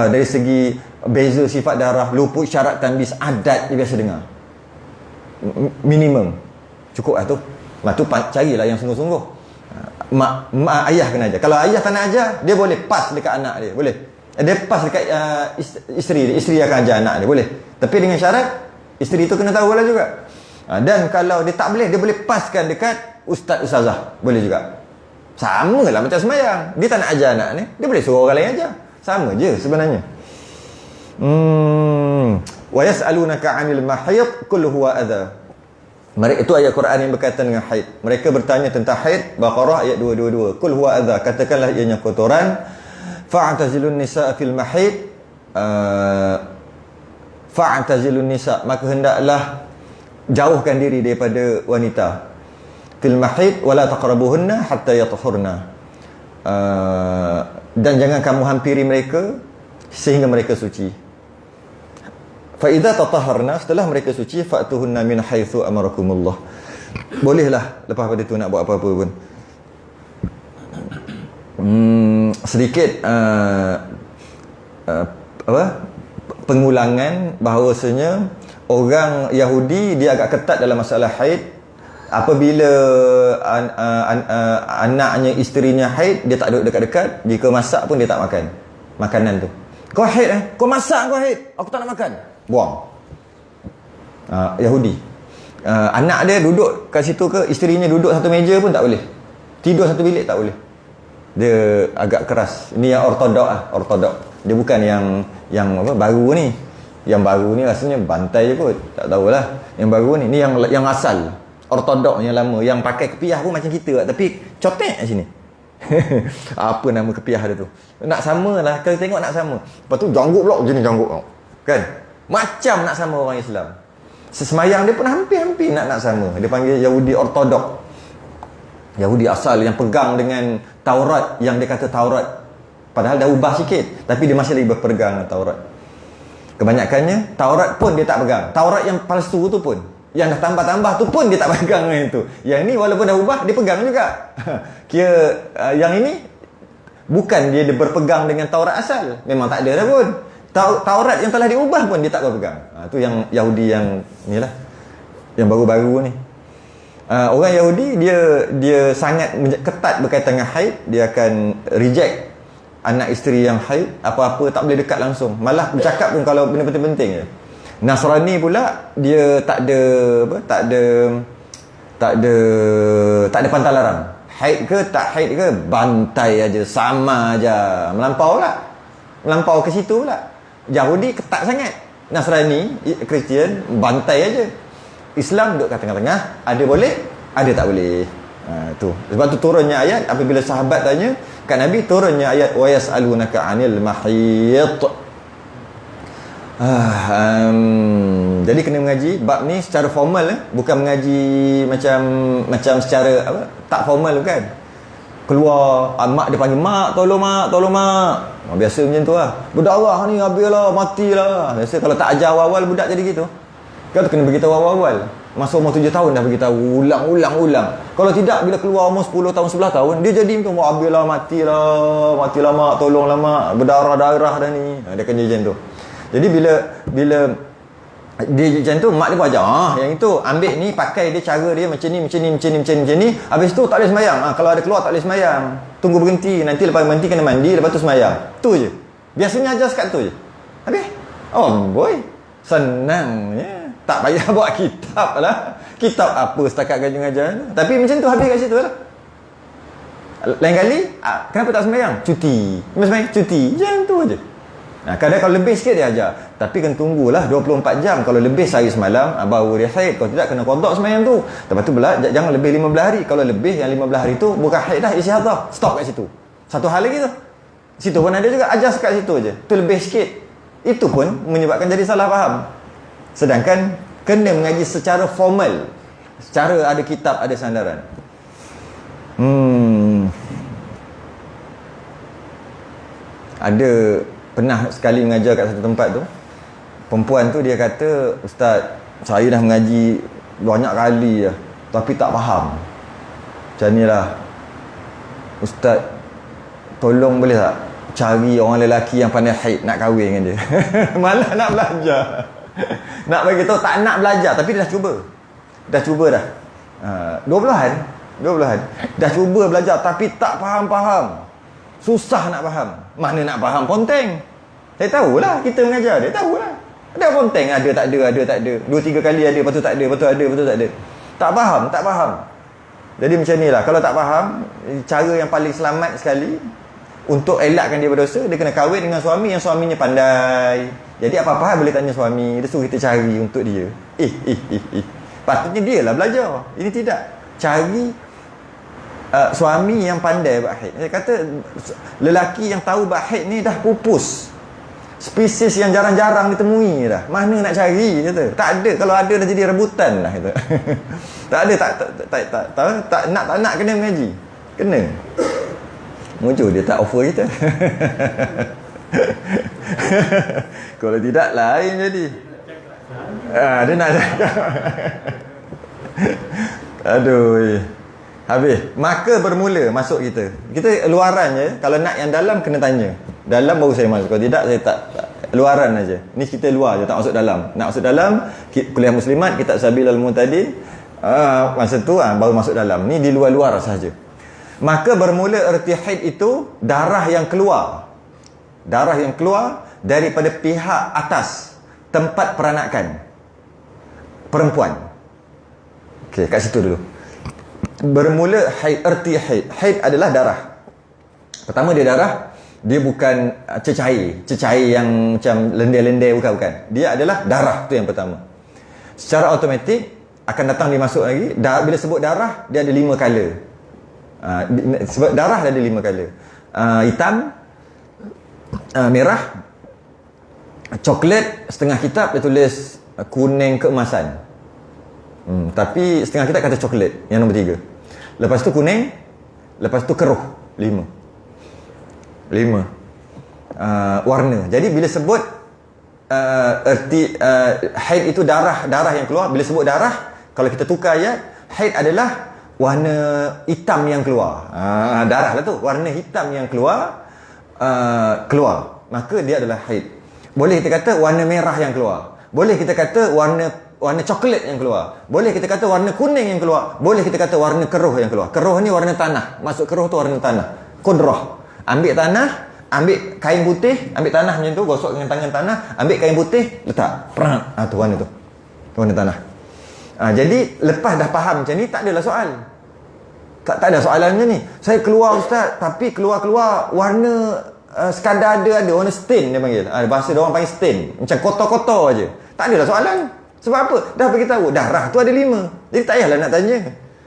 dari segi beza sifat darah, luput syarat tamyiz, adat dia biasa dengar. Minimum. Cukup lah tu. Tu carilah yang sungguh-sungguh. Ayah kena ajar. Kalau ayah tak nak ajar, dia boleh pass dekat anak dia. Boleh. Dia pass dekat isteri dia. Isteri akan ajar anak dia. Boleh. Tapi dengan syarat, isteri tu kena tahu lah juga. Dan kalau dia tak boleh, dia boleh paskan dekat ustaz-ustazah. Boleh juga. Sama lah macam sembahyang. Dia tak nak ajar anak ni, dia boleh suruh orang lain ajar. Sama je sebenarnya. Wa yas'alunaka 'anil mahid qul huwa adha. Itu ayat Quran yang berkaitan dengan haid. Mereka bertanya tentang haid, Baqarah ayat 222. Qul huwa adha, katakanlah ianya kotoran. Fa'tazilun nisa fil mahid. Fa'tazilun nisa, maka hendaklah jauhkan diri daripada wanita fil mahid wala taqrabuhunna hatta yatahurna. Dan jangan kamu hampiri mereka sehingga mereka suci. Fa idza tatahharna, setelah mereka suci, fa'tuhunna min haitsu amarakumullah. Bolehlah lepas pada tu nak buat apa-apa pun. Sedikit pengulangan bahawasanya orang Yahudi dia agak ketat dalam masalah haid. Apabila anaknya, isterinya haid, dia tak duduk dekat-dekat. Jika masak pun dia tak makan makanan tu. Kau haid Kau masak, kau haid, aku tak nak makan. Buang. Yahudi. Anak dia duduk kat situ ke, isterinya duduk satu meja pun tak boleh. Tidur satu bilik tak boleh. Dia agak keras. Ini yang ortodok. Dia bukan yang apa baru ni. Yang baru ni rasanya bantai je kot. Tak tahulah. Yang baru ni yang asal. Ortodok yang lama. Yang pakai kepiah pun macam kita, tapi cotek kat sini. Apa nama kepiah dia tu? Nak sama lah. Kalau tengok nak sama. Lepas tu janggut pula. Jenis janggut. Kan? Macam nak sama orang Islam. Sesemayang dia pun hampir-hampir nak sama. Dia panggil Yahudi ortodok. Yahudi asal yang pegang dengan Taurat. Yang dia kata Taurat. Padahal dah ubah sikit. Tapi dia masih lagi berpegang dengan Taurat. Kebanyakannya Taurat pun dia tak pegang. Taurat yang palsu tu pun, yang dah tambah-tambah tu pun dia tak pegang dengan itu. Yang ni walaupun dah ubah, dia pegang juga. Kira yang ini bukan dia berpegang dengan Taurat asal. Memang tak ada dah pun. Taurat yang telah diubah pun dia tak berpegang. Tu yang Yahudi yang inilah, yang baru-baru ni. Orang Yahudi dia sangat ketat berkaitan dengan haid. Dia akan reject anak isteri yang haid. Apa-apa tak boleh dekat langsung. Malah bercakap pun kalau benda penting-penting je. Nasrani pula dia tak ada apa, tak ada pantang larang. Haid ke tak haid ke, bantai aja, sama aja. Melampau ke situ pula. Yahudi ketat sangat. Nasrani, Kristian bantai aja. Islam duduk kat tengah-tengah, ada boleh, ada tak boleh. Tu. Sebab tu turunnya ayat apabila sahabat tanya kat Nabi, turunnya ayat wa yas'alunaka 'anil mahiyid. Jadi kena mengaji bab ni secara formal, bukan mengaji macam secara apa, tak formal bukan. Keluar mak dia panggil, mak tolong mak. Biasa macam tu lah. Budak Allah ni habislah, matilah. Biasa kalau tak ajar awal-awal budak jadi gitu. Kau tu kena beritahu awal-awal. Masa umur 7 tahun dah beritahu ulang. Kalau tidak, bila keluar umur 10 tahun 11 tahun dia jadi macam habislah, matilah mak, tolonglah mak, berdarah-darah dah ni. Dia akan jadi macam tu. Jadi bila dia macam tu, mak dia pun ajar, yang itu ambil ni, pakai dia, cara dia macam ni. Habis tu tak boleh sembahyang. Kalau ada keluar tak boleh sembahyang. Tunggu berhenti, nanti lepas berhenti kena mandi, lepas tu sembahyang. Tu je. Biasanya ajar sekat tu je. Habis. Oh boy, senang je. Tak payah bawa kitab lah. Kitab apa setakat gaji ngajar. Tapi macam tu habis kat situ lah. Lain kali, kenapa tak sembahyang? Cuti. Sembahyang cuti. Macam tu aje. Kadang kalau lebih sikit dia ajar. Tapi kena tunggulah 24 jam. Kalau lebih sehari semalam, baru dia haid. Kalau tidak, kena qada sembahyang tu. Lepas tu pula, jangan lebih 15 hari. Kalau lebih yang 15 hari tu, bukan haid dah, istihadah. Stop kat situ. Satu hal lagi tu. Situ pun ada juga, ajar kat situ je. Tu lebih sikit. Itu pun menyebabkan jadi salah faham. Sedangkan, kena mengaji secara formal. Secara ada kitab, ada sandaran. Ada pernah sekali mengajar kat satu tempat tu, perempuan tu dia kata, Ustaz, saya dah mengaji banyak kali dah, tapi tak faham. Macam ni lah Ustaz, tolong boleh tak cari orang lelaki yang pandai haid, nak kahwin dengan dia. Malah nak belajar, nak bagi tahu tak nak belajar, tapi dia dah cuba dah 12-an dah cuba belajar, tapi tak faham. Susah nak faham. Mana nak faham ponteng. Saya tahulah, kita mengajar dia tahulah. Ada ponteng, ada tak ada. 2-3 kali ada, lepas tu tak ada, lepas tu tak ada. Tak faham. Jadi macam ni lah. Kalau tak faham, cara yang paling selamat sekali untuk elakkan dia berdosa, dia kena kahwin dengan suami yang suaminya pandai. Jadi apa-apa boleh tanya suami, dia suruh kita cari untuk dia. Patutnya dia lah belajar. Ini tidak. Cari suami yang pandai buat haid. Saya kata lelaki yang tahu buat haid ni dah pupus. Spesies yang jarang-jarang ditemui dah. Mana nak cari kata. Tak ada, kalau ada dah jadi rebutan lah kata. Tak ada, tak nak kena mengaji. Kena. Mujur dia tak offer kita. Kalau tidak lain jadi. Dia nak cakap. Aduh. Habis. Maka bermula masuk kita. Kita luaran je. Kalau nak yang dalam, kena tanya. Dalam baru saya masuk. Kalau tidak, saya tak. Luaran aja. Ni kita luar je, tak masuk dalam. Nak masuk dalam, kuliah muslimat, kitab Sabilul Mu'tadin. Masa tu baru masuk dalam. Ni di luar-luar sahaja. Maka bermula erti haid itu darah yang keluar. Darah yang keluar daripada pihak atas tempat peranakan perempuan. Okey, kat situ dulu. Bermula haid, erti haid. Haid adalah darah. Pertama dia darah, dia bukan cecair yang macam lendai-lendai, bukan. Dia adalah darah, tu yang pertama. Secara automatik akan datang dia masuk lagi. Bila sebut darah, dia ada 5 color. Sebab darah dia ada 5 color. Hitam, merah, coklat, setengah kitab dia tulis kuning keemasan. Tapi setengah kitab kata coklat, yang nombor 3. Lepas tu kuning, lepas tu keruh, 5 warna. Jadi bila sebut erti haid itu darah yang keluar. Bila sebut darah, kalau kita tukar ayat, haid adalah warna hitam yang keluar. Darah lah tu, warna hitam yang keluar, maka dia adalah haid. Boleh kita kata warna merah yang keluar, boleh kita kata warna coklat yang keluar, boleh kita kata warna kuning yang keluar, boleh kita kata warna keruh yang keluar. Keruh ni warna tanah. Masuk keruh tu warna tanah. Qudrah. Ambil tanah, ambil kain putih, ambil tanah macam tu, gosok dengan tangan tanah, ambil kain putih, letak, perang. Tu warna tu. Warna tanah. Jadi lepas dah faham macam ni, tak adalah soal. Tak ada soalannya ni. Saya keluar ustaz, tapi keluar-keluar warna sekadar ada warna stain dia panggil. Bahasa dia orang panggil stain. Macam kotor-kotor aje. Tak adalah soalan. Sebab apa? Dah beritahu darah tu ada 5. Jadi tak payahlah nak tanya.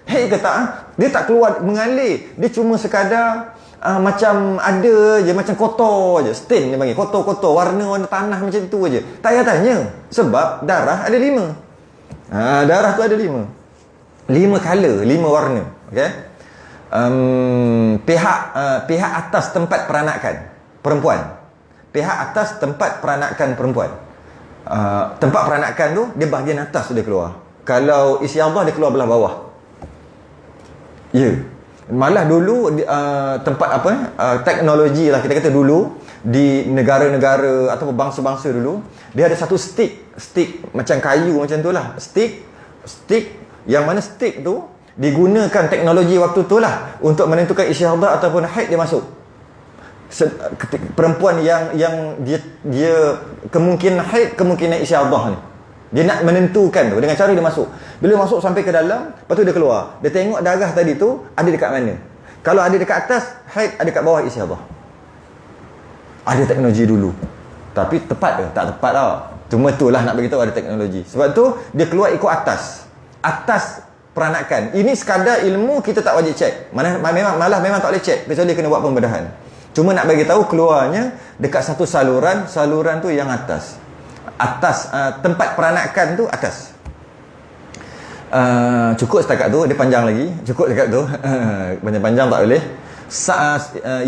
Hei ke tak? Dia tak keluar mengalir. Dia cuma sekadar macam ada je, macam kotor je. Stain dia panggil. Kotor-kotor. Warna tanah macam tu aje. Tak payah tanya. Sebab darah ada 5. Darah tu ada 5. 5 color, 5 warna. Okey. Pihak atas tempat peranakan perempuan. Pihak atas tempat peranakan perempuan. Tempat peranakan tu dia bahagian atas tu dia keluar. Kalau istiadah dia keluar belah bawah. Ya. Malah dulu tempat teknologi lah kita kata dulu di negara-negara atau bangsa-bangsa dulu, dia ada satu stick macam kayu macam tu lah. Stick yang mana stick tu digunakan teknologi waktu tu lah untuk menentukan istihadah ataupun haid dia masuk. Perempuan yang dia kemungkinan haid, kemungkinan istihadah ni, dia nak menentukan tu dengan cara dia masuk. Bila masuk sampai ke dalam, lepas tu dia keluar, dia tengok darah tadi tu ada dekat mana. Kalau ada dekat atas haid, ada dekat bawah istihadah. Ada teknologi dulu, tapi tepat ke? Tak tepat tau. Cuma tu lah nak beritahu ada teknologi. Sebab tu dia keluar ikut atas peranakan. Ini sekadar ilmu, kita tak wajib cek. Memang tak boleh cek kecuali kena buat pembedahan. Cuma nak bagi tahu keluarnya dekat satu saluran tu yang atas. Tempat peranakan tu atas. Cukup setakat tu, dia panjang lagi. Cukup dekat tu. Panjang-panjang tak boleh.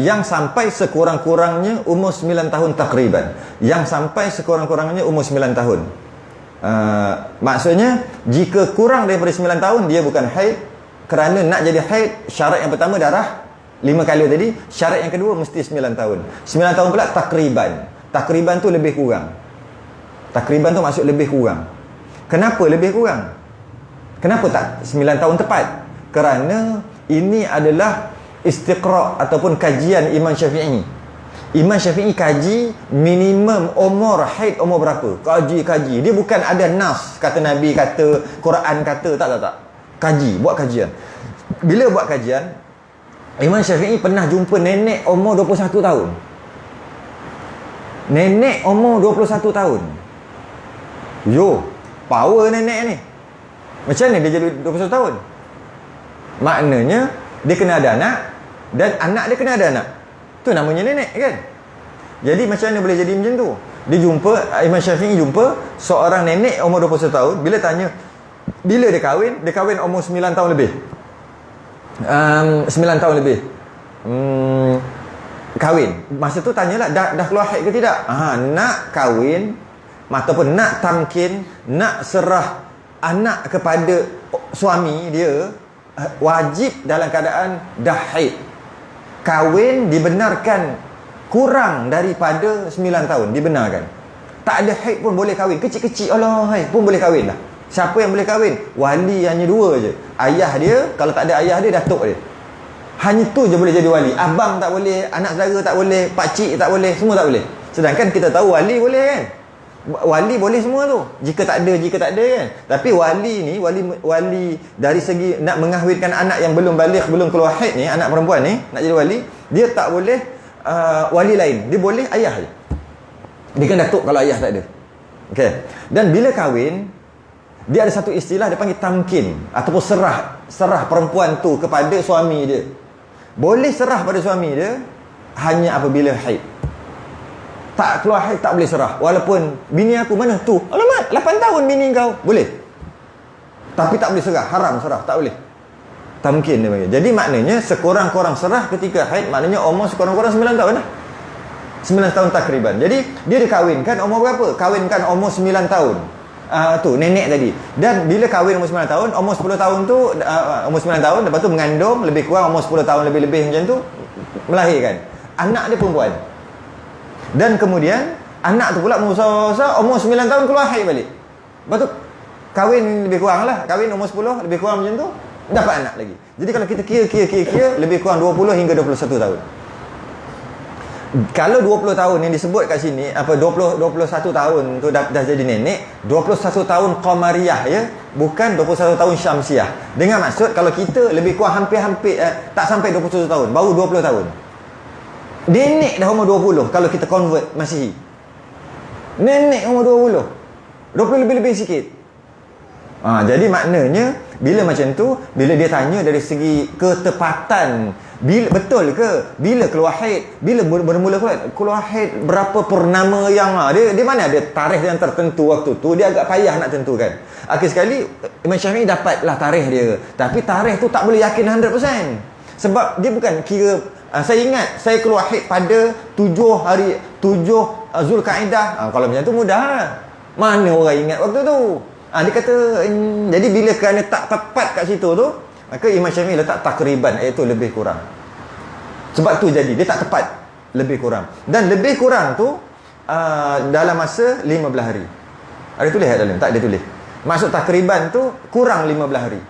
Yang sampai sekurang-kurangnya umur 9 tahun takriban. Yang sampai sekurang-kurangnya umur 9 tahun. Maksudnya jika kurang daripada 9 tahun dia bukan haid. Kerana nak jadi haid, syarat yang pertama darah 5 kali tadi. Syarat yang kedua mesti 9 tahun. 9 tahun pula takriban. Takriban tu lebih kurang. Takriban tu maksud lebih kurang. Kenapa lebih kurang? Kenapa tak 9 tahun tepat? Kerana ini adalah istiqra' ataupun kajian Imam Syafi'i. Imam Syafi'i kaji minimum umur haid umur berapa. Kaji. Dia bukan ada nas, kata Nabi, kata Quran, kata tak. Kaji, buat kajian. Bila buat kajian, Imam Syafi'i pernah jumpa nenek umur 21 tahun. Nenek umur 21 tahun. Yo, power nenek ni. Macam mana dia jadi 21 tahun? Maknanya dia kena ada anak dan anak dia kena ada anak. Tu namanya nenek kan. Jadi macam mana boleh jadi macam tu? Dia jumpa, Imam Syafi'i jumpa seorang nenek umur 21 tahun. Bila tanya bila dia kahwin umur 9 tahun lebih. 9 tahun lebih. Kahwin. Masa tu tanyalah dah keluar haid ke tidak? Nak kahwin ataupun nak tamkin, nak serah anak kepada suami dia, wajib dalam keadaan dah haid. Kahwin dibenarkan kurang daripada 9 tahun, dibenarkan. Tak ada haid pun boleh kahwin. Kecil-kecil Allah hai pun boleh kahwin lah. Siapa yang boleh kahwin? Wali hanya 2 je. Ayah dia, kalau tak ada ayah dia, datuk dia. Hanya tu je boleh jadi wali. Abang tak boleh, anak saudara tak boleh, pakcik tak boleh, semua tak boleh. Sedangkan kita tahu wali boleh kan? Wali boleh semua tu. Jika tak ada kan. Tapi wali ni, wali dari segi nak mengahwinkan anak yang belum baligh, belum keluar haid ni, anak perempuan ni, nak jadi wali, dia tak boleh wali lain. Dia boleh ayah je. Dia kan datuk kalau ayah tak ada. Okey. Dan bila kahwin, dia ada satu istilah dia panggil tamkin ataupun serah perempuan tu kepada suami dia. Boleh serah pada suami dia hanya apabila haid. Tak keluar haid tak boleh serah. Walaupun bini aku mana tu? Alamak, 8 tahun bini kau. Boleh. Tapi tak boleh serah, haram serah, tak boleh. Tamkin dia panggil. Jadi maknanya sekurang-kurang serah ketika haid, maknanya umur sekurang-kurang 9 tahun lah. 9 tahun takriban. Jadi dia dikahwinkan umur berapa? Kahwinkan umur 9 tahun. Tu nenek tadi. Dan bila kahwin umur 9 tahun, umur 10 tahun tu umur 9 tahun, lepas tu mengandung lebih kurang umur 10 tahun lebih-lebih macam tu, melahirkan. Anak dia perempuan. Dan kemudian anak tu pula besar-besar, umur 9 tahun keluar haid balik. Lepas tu kahwin lebih kurang lah, kahwin umur 10 lebih kurang macam tu, dapat anak lagi. Jadi kalau kita kira lebih kurang 20 hingga 21 tahun. Kalau 20 tahun yang disebut kat sini, apa 21 tahun tu dah jadi nenek, 21 tahun Qamariyah ya, bukan 21 tahun Syamsiah. Dengan maksud kalau kita lebih kurang hampir-hampir tak sampai 21 tahun, baru 20 tahun. Nenek dah umur 20 kalau kita convert Masihi. Nenek umur 20. 20 lebih-lebih sikit. Jadi maknanya bila macam tu, bila dia tanya dari segi ketepatan, bila betul ke bila keluar haid, bila bermula keluar haid, berapa purnama yang dia mana ada tarikh yang tertentu waktu tu, dia agak payah nak tentukan. Akhir sekali Imam Syafi'i dapatlah tarikh dia, tapi tarikh tu tak boleh yakin 100%. Sebab dia bukan kira saya ingat saya keluar haid pada 7 Zulkaidah. Kalau macam tu mudah lah. Mana orang ingat waktu tu? Dia kata jadi bila kerana tak tepat kat situ tu, maka Imam Syafi'i letak takriban, iaitu lebih kurang. Sebab tu jadi dia tak tepat, lebih kurang. Dan lebih kurang tu dalam masa 15 hari. Ada tulis kat dalam? Tak ada tulis. Maksud takriban tu kurang 15 hari.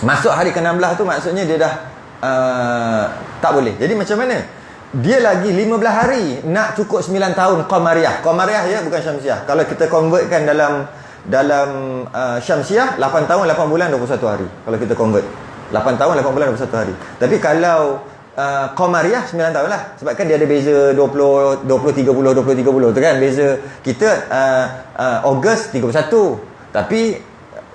Masuk hari ke-16 tu maksudnya dia dah tak boleh. Jadi macam mana? Dia lagi 15 hari nak cukup 9 tahun Qamariyah. Qamariyah ya, bukan Syamsiah. Kalau kita convertkan dalam Syamsiah, 8 tahun 8 bulan 21 hari. Kalau kita convert 8 tahun 8 bulan 21 hari. Tapi kalau Qamariyah 9 tahun lah. Sebab kan dia ada beza 20 30 20 30 tu kan. Beza kita Ogos 31. Tapi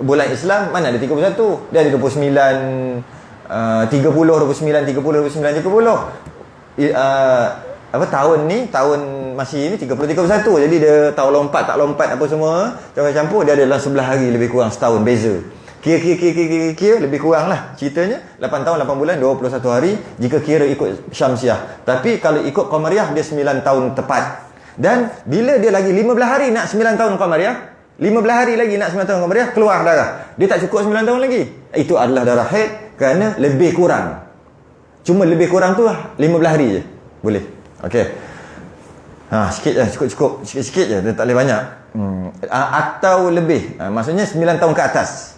bulan Islam mana ada 31? Dia ada 29 30 29 30 29 30. Tahun ni, tahun masih ni 30 31. Jadi dia tahu lompat tak lompat apa semua campur-campur, dia ada dalam 11 hari lebih kurang setahun beza. Kira lebih kurang lah ceritanya 8 tahun 8 bulan 21 hari jika kira ikut Syamsiah. Tapi kalau ikut Qamariyah dia 9 tahun tepat. Dan bila dia lagi 15 hari nak 9 tahun Qamariyah, 15 hari lagi nak 9 tahun Qamariyah, keluar darah. Dia tak cukup 9 tahun lagi. Itu adalah darah haid kerana lebih kurang. Cuma lebih kurang tu 15 hari je. Boleh. Okey. Sikit je, cukup sikit-sikit je, dia tak boleh banyak. Atau lebih. Maksudnya 9 tahun ke atas.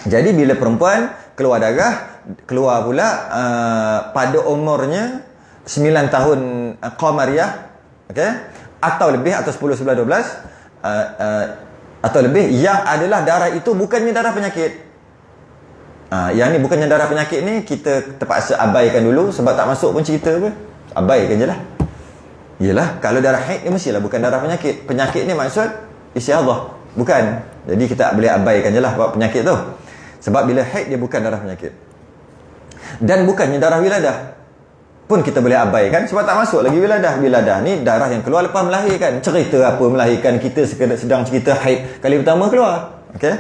Jadi bila perempuan keluar darah, keluar pula pada umurnya 9 tahun Qamariyah, okey? Atau lebih, atau 10 11 12 atau lebih, yang adalah darah itu bukannya darah penyakit. Yang ni bukannya darah penyakit ni kita terpaksa abaikan dulu sebab tak masuk pun cerita apa. Abaikan je lah. Yelah, kalau darah haid ni mestilah bukan darah penyakit. Penyakit ni maksud istiadah. Bukan. Jadi kita boleh abaikan je lah buat penyakit tu. Sebab bila haid dia bukan darah penyakit. Dan bukannya darah wiladah pun kita boleh abaikan sebab tak masuk lagi wiladah. Wiladah ni darah yang keluar lepas melahirkan. Cerita apa melahirkan, kita sedang cerita haid kali pertama keluar. Okey.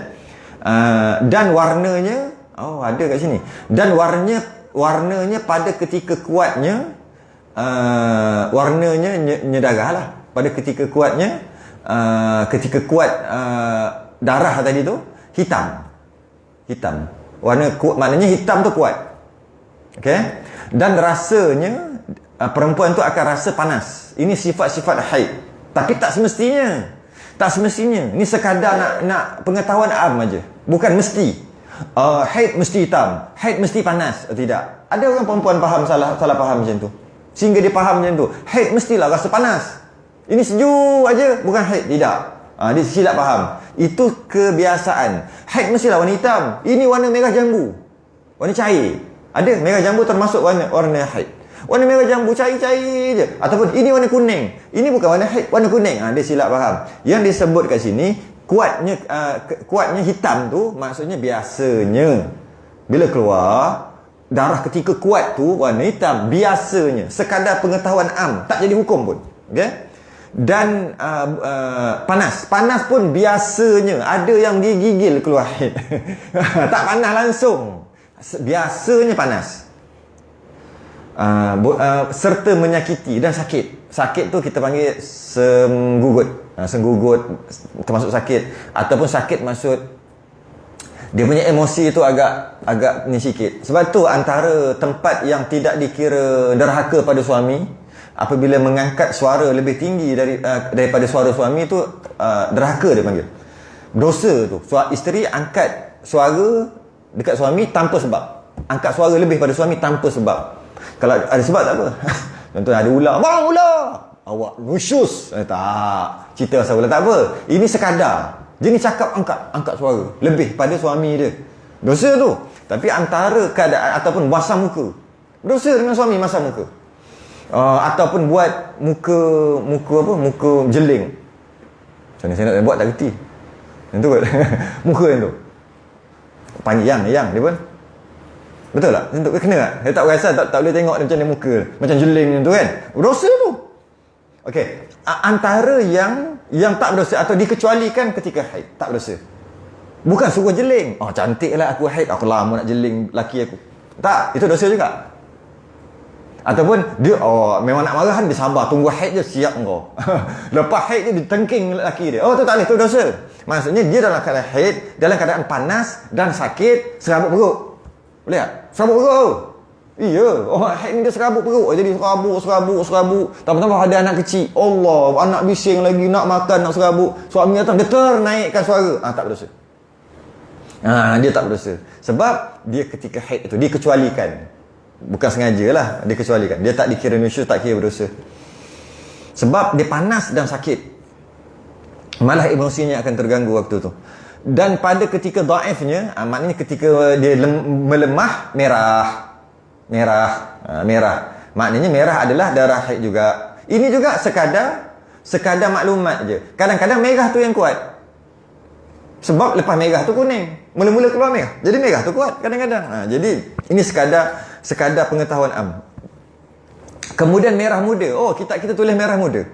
Dan warnanya ada kat sini. Dan warnanya pada ketika kuatnya warnanya nyedarah lah. Pada ketika kuatnya ketika kuat darah tadi tu hitam. Warna maknanya hitam tu kuat. Okey. Dan rasanya perempuan tu akan rasa panas. Ini sifat-sifat haid. Tapi tak semestinya. Ini sekadar nak pengetahuan am aja. Bukan mesti. Haid mesti hitam, haid mesti panas. Tidak. Ada orang perempuan faham salah faham macam tu. Sehingga dia faham macam tu. Haid mestilah rasa panas. Ini sejuk aja, bukan haid. Tidak. Dia silap faham. Itu kebiasaan. Haid mestilah warna hitam. Ini warna merah jambu. Warna cair. Ada merah jambu termasuk warna haid. Warna merah jambu cair-cair je. Ataupun ini warna kuning. Ini bukan warna haid, warna kuning. Dia silap faham. Yang disebut kat sini kuatnya hitam tu maksudnya biasanya bila keluar darah ketika kuat tu warna hitam, biasanya sekadar pengetahuan am, tak jadi hukum pun. Okey. Dan panas pun biasanya ada yang digigil keluar haid. Tak panas langsung, biasanya panas. Serta menyakiti dan sakit tu kita panggil senggugut termasuk sakit, ataupun sakit maksud dia punya emosi tu agak ni sikit. Sebab tu antara tempat yang tidak dikira derhaka pada suami apabila mengangkat suara lebih tinggi daripada suara suami tu, derhaka dia panggil. Dosa tu. Isteri angkat suara dekat suami tanpa sebab. Angkat suara lebih pada suami tanpa sebab. Kalau ada sebab tak apa. Contohnya ada ular, bang ular, awak nusyus. Tak, cerita pasal ular tak apa. Ini sekadar. Dia ni cakap angkat suara lebih pada suami dia. Dosa tu. Tapi antara keadaan ataupun masam muka. Dosa dengan suami masam muka. Ataupun buat muka jeling. Macam mana saya nak buat tak reti. Yang tu kot. Muka yang tu. Panjang yang dia pun. Betul tak? Tentu kena tak? Saya tak rasa tak boleh tengok dia macam ni muka. Macam jeling tu kan. Dosa tu. Okey. Antara yang tak berdosa atau dikecualikan ketika haid, tak berdosa. Bukan suruh jeling. Oh cantiklah aku haid, aku lama nak jeling laki aku. Tak, itu dosa juga. Ataupun dia memang nak marah dia sabar, tunggu haid je siap kau. Lepas haid dia ditengking laki dia. Oh tu tak boleh, tu dosa. Maksudnya dia dalam keadaan haid, dalam keadaan panas dan sakit, serabut perut. Boleh tak? Serabut perut. Iya, orang haid ni dia serabut perut. Jadi serabut. Tambah-tambah ada anak kecil. Allah, anak bising lagi, nak makan, nak serabut. Suami datang, dia ternaikkan suara. Tak berdosa. Dia tak berdosa. Sebab dia ketika haid itu, dikecualikan. Bukan sengaja lah, dikecualikan. Dia tak dikira nusyuz, tak kira berdosa. Sebab dia panas dan sakit. Malah emosinya akan terganggu waktu tu. Dan pada ketika dhaifnya, maknanya ketika dia melemah, merah. Maknanya merah adalah darah haid juga. Ini juga sekadar maklumat je. Kadang-kadang merah tu yang kuat. Sebab lepas merah tu kuning. Mula-mula keluar merah. Jadi merah tu kuat kadang-kadang. Jadi ini sekadar pengetahuan am. Kemudian merah muda. Oh, kitab kita tulis merah muda.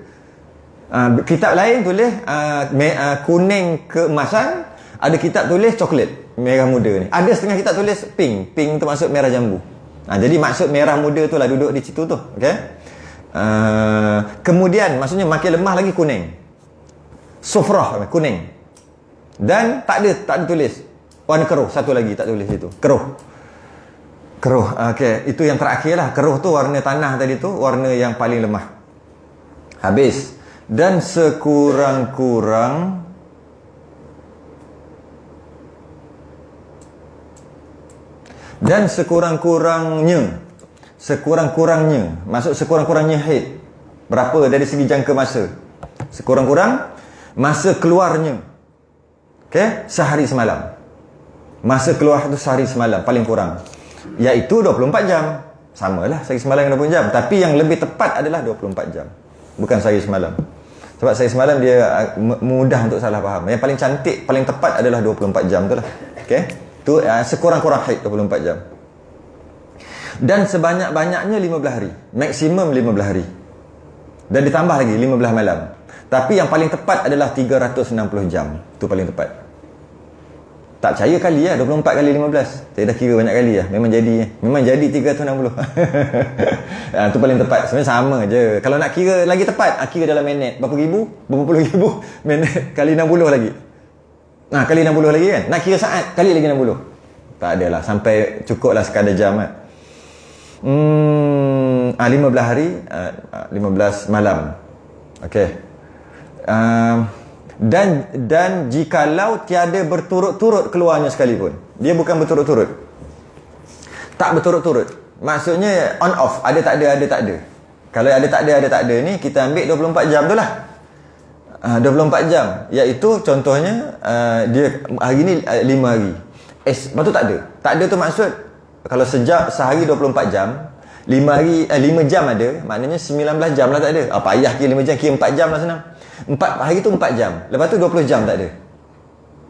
Kitab lain tulis kuning keemasan. Ada kitab tulis coklat, merah muda ni. Ada setengah kitab tulis pink. Pink tu maksud merah jambu. Jadi maksud merah muda tu lah duduk di situ tu. Okay? Kemudian maksudnya makin lemah lagi kuning. Sufrah, kuning. Dan tak ada tulis warna keruh. Satu lagi tak tulis itu. Keruh. Okay. Itu yang terakhir lah. Keruh tu warna tanah tadi tu, warna yang paling lemah. Habis. Dan sekurang-kurangnya maksud sekurang-kurangnya haid berapa dari segi jangka masa, sekurang-kurang masa keluarnya, sehari semalam. Masa keluar tu sehari semalam paling kurang, iaitu 24 jam. Samalah sehari semalam dengan 24 jam, tapi yang lebih tepat adalah 24 jam, bukan sehari semalam. Sebab sehari semalam dia mudah untuk salah faham. Yang paling cantik, paling tepat adalah 24 jam tu lah. Tu sekurang-kurang haid 24 jam. Dan sebanyak-banyaknya 15 hari. Maksimum 15 hari. Dan ditambah lagi 15 malam. Tapi yang paling tepat adalah 360 jam. Itu paling tepat. Tak percaya kali 24 kali 15. Saya dah kira banyak kali Memang jadi 360. Itu paling tepat. Sebenarnya sama je. Kalau nak kira lagi tepat, kira dalam minit. Berapa puluh ribu minit kali 60 lagi. Kali 60 lagi kan. Nak kira saat, kali lagi 60. Tak adalah. Sampai cukup lah sekadar jam 15 hari, 15 malam. Okey. Dan jikalau tiada berturut-turut keluarnya sekalipun. Dia bukan berturut-turut. Tak berturut-turut. Maksudnya on off. Ada tak ada. Kalau ada tak ada ni, kita ambil 24 jam tu lah. 24 jam, iaitu contohnya dia hari ni 5 hari. Lepas tu tak ada tu maksud kalau sehari 24 jam, 5 jam ada, maknanya 19 jam lah tak ada. Payah kira 5 jam, kira 4 jam lah senang. 4 hari tu 4 jam. Lepas tu 20 jam tak ada.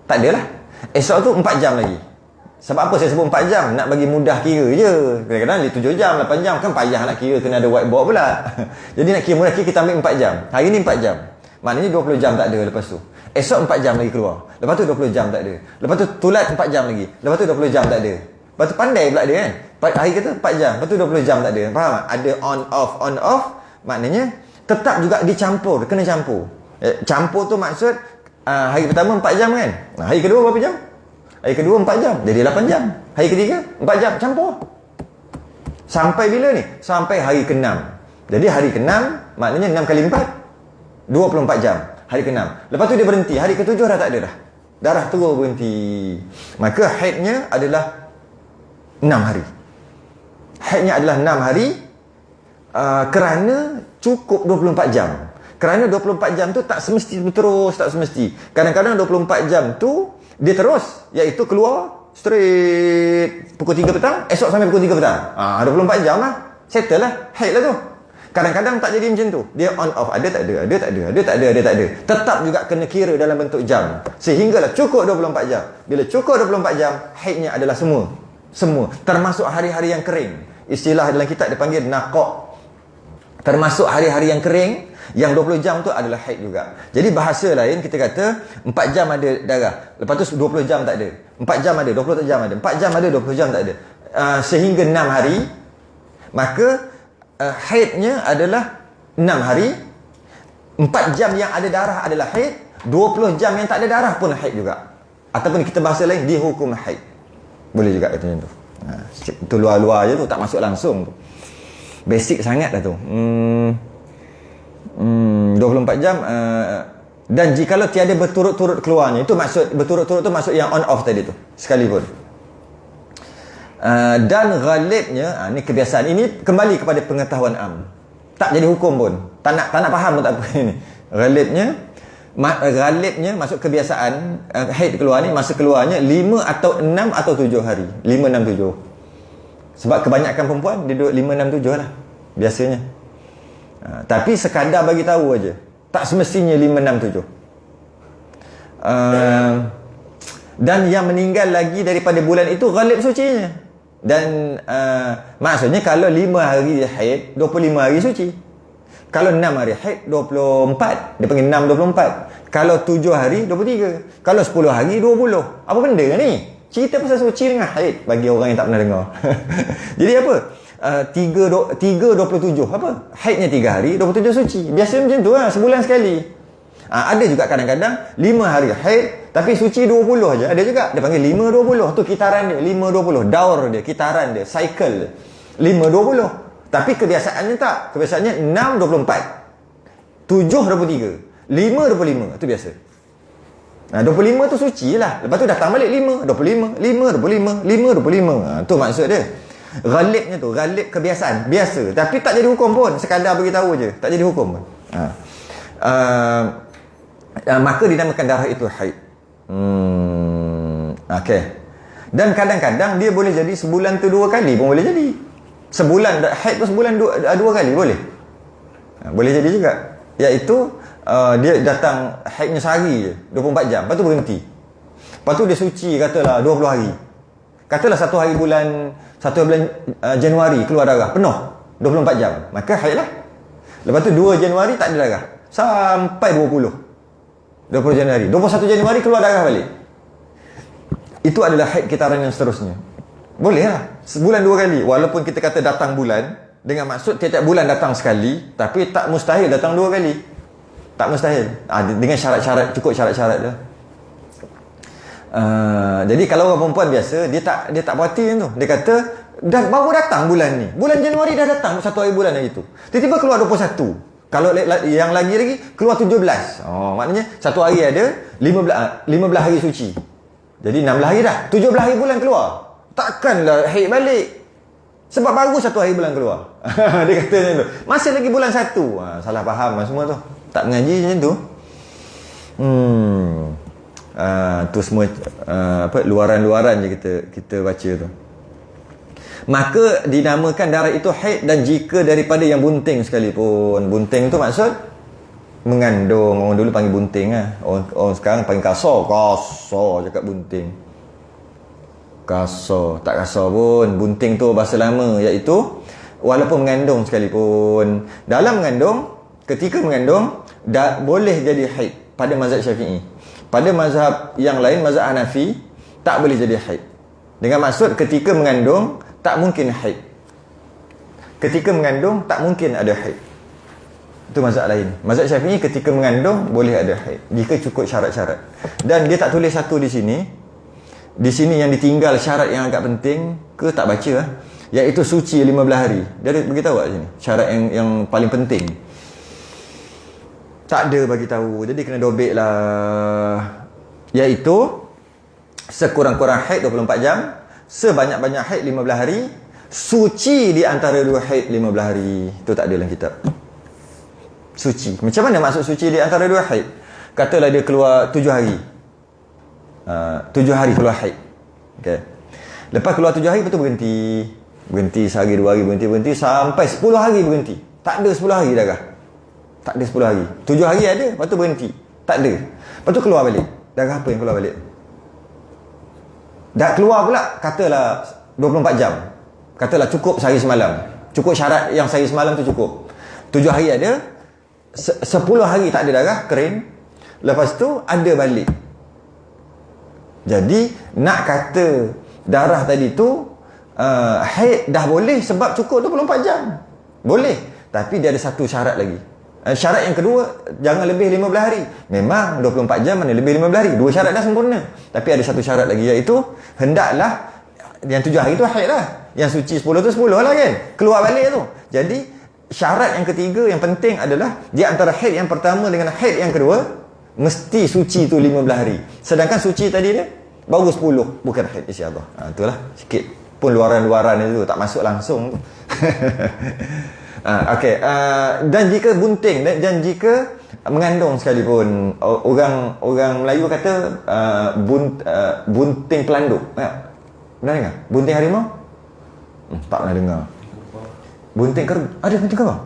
Tak ada lah. Esok tu 4 jam lagi. Sebab apa saya sebut 4 jam? Nak bagi mudah kira je. Kadang-kadang 7 jam, 8 jam kan payah nak kira, kena ada whiteboard pula. Jadi nak kira mudah, kita ambil 4 jam. Hari ni 4 jam. Maknanya 20 jam tak ada lepas tu. Esok 4 jam lagi keluar. Lepas tu 20 jam tak ada. Lepas tu tulat 4 jam lagi. Lepas tu 20 jam tak ada. Lepas tu pandai pula dia kan. Hari kata 4 jam. Lepas tu 20 jam tak ada. Faham tak? Ada on off. Maknanya tetap juga dicampur. Kena campur. Campur tu maksud hari pertama 4 jam kan. Hari kedua berapa jam? Hari kedua 4 jam. Jadi 8 jam. Hari ketiga 4 jam. Campur. Sampai bila ni? Sampai hari ke-6. Jadi hari ke-6 maknanya 6 kali 4. 24 jam. Hari ke-6. Lepas tu dia berhenti. Hari ke-7 dah tak ada dah. Darah terus berhenti. Maka haidnya adalah 6 hari. Haidnya adalah 6 hari. kerana cukup 24 jam. Kerana 24 jam tu tak semesti terus, tak semesti. Kadang-kadang 24 jam tu dia terus, iaitu keluar straight pukul 3 petang, esok sampai pukul 3 petang. 24 jam lah. Settle lah. Haid lah tu. Kadang-kadang tak jadi macam tu. Dia on off. Ada tak ada, ada tak ada, ada tak ada, ada tak ada. Tetap juga kena kira dalam bentuk jam. Sehinggalah cukup 24 jam. Bila cukup 24 jam, haidnya adalah semua. Semua. Termasuk hari-hari yang kering. Istilah dalam kitab dipanggil naqaq. Termasuk hari-hari yang kering, yang 20 jam tu adalah haid juga. Jadi bahasa lain kita kata 4 jam ada darah, lepas tu 20 jam tak ada. 4 jam ada, 20 jam ada. 4 jam ada, 20 jam tak ada. Sehingga 6 hari, maka haidnya adalah 6 hari. 4 jam yang ada darah adalah haid, 20 jam yang tak ada darah pun haid juga. Ataupun kita bahasa lain dihukum haid. Boleh juga kata macam tu. Itu luar-luar je tu, tak masuk langsung tu. Basic sangat dah tu. 24 jam dan jikalau tiada berturut-turut keluarnya, itu maksud berturut-turut tu maksud yang on off tadi tu sekalipun. Dan ghalibnya, ni kebiasaan, ini kembali kepada pengetahuan am, tak jadi hukum pun, tak nak faham pun tak apa ini. Ghalibnya maksud kebiasaan, haid keluar ni, masa keluarnya 5 atau 6 atau 7 hari. 5, 6, 7. Sebab kebanyakan perempuan dia duduk 5, 6, 7 lah biasanya. Tapi sekadar bagi tahu aja, tak semestinya 5, 6, 7. Dan yang meninggal lagi daripada bulan itu ghalib sucinya. Dan maksudnya kalau 5 hari haid, 25 hari suci. Kalau 6 hari haid, 24. Dia panggil 6, 24. Kalau 7 hari, 23. Kalau 10 hari, 20. Apa benda ni? Cerita pasal suci dengan haid bagi orang yang tak pernah dengar. Jadi apa? 3, 27. Apa? Haidnya 3 hari, 27 suci. Biasa macam tu lah, sebulan sekali. Ada juga kadang-kadang 5 hari haid, tapi suci 20 aja. Ada juga. Dia panggil 5-20. Tu kitaran dia. 5-20. Daur dia, kitaran dia, cycle dia. 5-20. Tapi kebiasaannya tak. Kebiasaannya 6-24. 7-23. 5-25. Itu biasa. 25 tu suci lah. Lepas tu datang balik 5, 25, 5, 25, 5, 25. Tu maksud dia. Ghalibnya tu, ghalib kebiasaan. Biasa. Tapi tak jadi hukum pun. Sekadar beritahu je. Tak jadi hukum pun. Maka dinamakan darah itu haid. Okay. Dan kadang-kadang dia boleh jadi sebulan tu 2 kali pun boleh jadi. Sebulan, haid tu sebulan 2 kali boleh. Boleh jadi juga. Iaitu dia datang haidnya sehari je, 24 jam, lepas tu berhenti. Lepas tu dia suci katalah 20 hari. Katalah satu bulan Januari keluar darah penuh 24 jam, maka haid lah. Lepas tu 2 Januari tak ada darah sampai 20 Januari, 21 Januari keluar darah balik. Itu adalah haid kitaran yang seterusnya. Boleh lah, sebulan 2 kali. Walaupun kita kata datang bulan, dengan maksud tiap-tiap bulan datang sekali, tapi tak mustahil datang 2 kali. Tak mustahil. Dengan syarat-syarat, cukup syarat-syarat dia. Jadi kalau orang perempuan biasa, dia tak puati tu. Dia kata baru datang bulan ni. Bulan Januari dah datang 1 hari bulan hari tu. Tiba-tiba keluar 21. Kalau yang lagi keluar 17. Maknanya 1 hari ada 15 hari suci. Jadi 16 hari dah. 17 hari bulan keluar. Takkanlah haid balik. Sebab baru 1 hari bulan keluar. Dia kata macam tu. Masih lagi bulan 1. Salah faham semua tu. Tak mengaji macam tu. Tu semua luaran-luaran je kita baca tu. Maka dinamakan darah itu haid, dan jika daripada yang bunting sekalipun. Bunting tu maksud mengandung. Orang dulu panggil bunting lah. Orang sekarang panggil kasar cakap bunting. Kasar, tak kasar pun. Bunting tu bahasa lama, iaitu walaupun mengandung sekalipun. Dalam mengandung, ketika mengandung boleh jadi haid pada mazhab Syafi'i. Pada mazhab yang lain, mazhab Hanafi, tak boleh jadi haid. Dengan maksud ketika mengandung tak mungkin haid. Ketika mengandung tak mungkin ada haid. Itu mazhab lain. Mazhab Syafi'i ketika mengandung boleh ada haid jika cukup syarat-syarat. Dan dia tak tulis satu di sini. Di sini yang ditinggal syarat yang agak penting ke tak baca lah. Iaitu suci 15 hari. Dia beritahu kat sini syarat yang paling penting. Tak ada bagi tahu. Jadi kena dobek lah. Iaitu sekurang-kurang haid 24 jam, sebanyak-banyak haid 15 hari, Suci di antara dua haid 15 hari. Itu tak ada dalam kitab. Suci. Macam mana maksud suci di antara dua haid? Katalah dia keluar 7 hari. 7 hari keluar haid. Okay. Lepas keluar 7 hari, betul berhenti. Berhenti sehari, 2 hari, berhenti sampai 10 hari berhenti. Tak ada 10 hari darah. Tak ada 10 hari. 7 hari ada, lepas tu berhenti. Tak ada. Lepas tu keluar balik. Darah apa yang keluar balik? Dah keluar pula, katalah 24 jam. Katalah cukup sehari semalam. Cukup syarat yang sehari semalam tu cukup. 7 hari ada, 10 hari tak ada darah, kering. Lepas tu ada balik. Jadi nak kata darah tadi tu haid dah boleh sebab cukup 24 jam. Boleh. Tapi dia ada satu syarat lagi. Syarat yang kedua, jangan lebih 15 hari. Memang 24 jam mana lebih 15 hari. Dua syarat dah sempurna. Tapi ada satu syarat lagi, iaitu hendaklah yang 7 hari tu haid lah. Yang suci 10 tu 10 lah kan. Keluar balik tu. Jadi syarat yang ketiga yang penting adalah di antara haid yang pertama dengan haid yang kedua, mesti suci tu 15 hari. Sedangkan suci tadi dia baru 10, bukan haid istiadah. Itulah sikit pun luaran-luaran itu tak masuk langsung tu. Okey, dan jika bunting dan jika mengandung sekalipun, orang Melayu kata bunting pelanduk. Pernah dengar? Bunting harimau? Tak pernah dengar. Bunting kerbau. Ada bunting kerbau?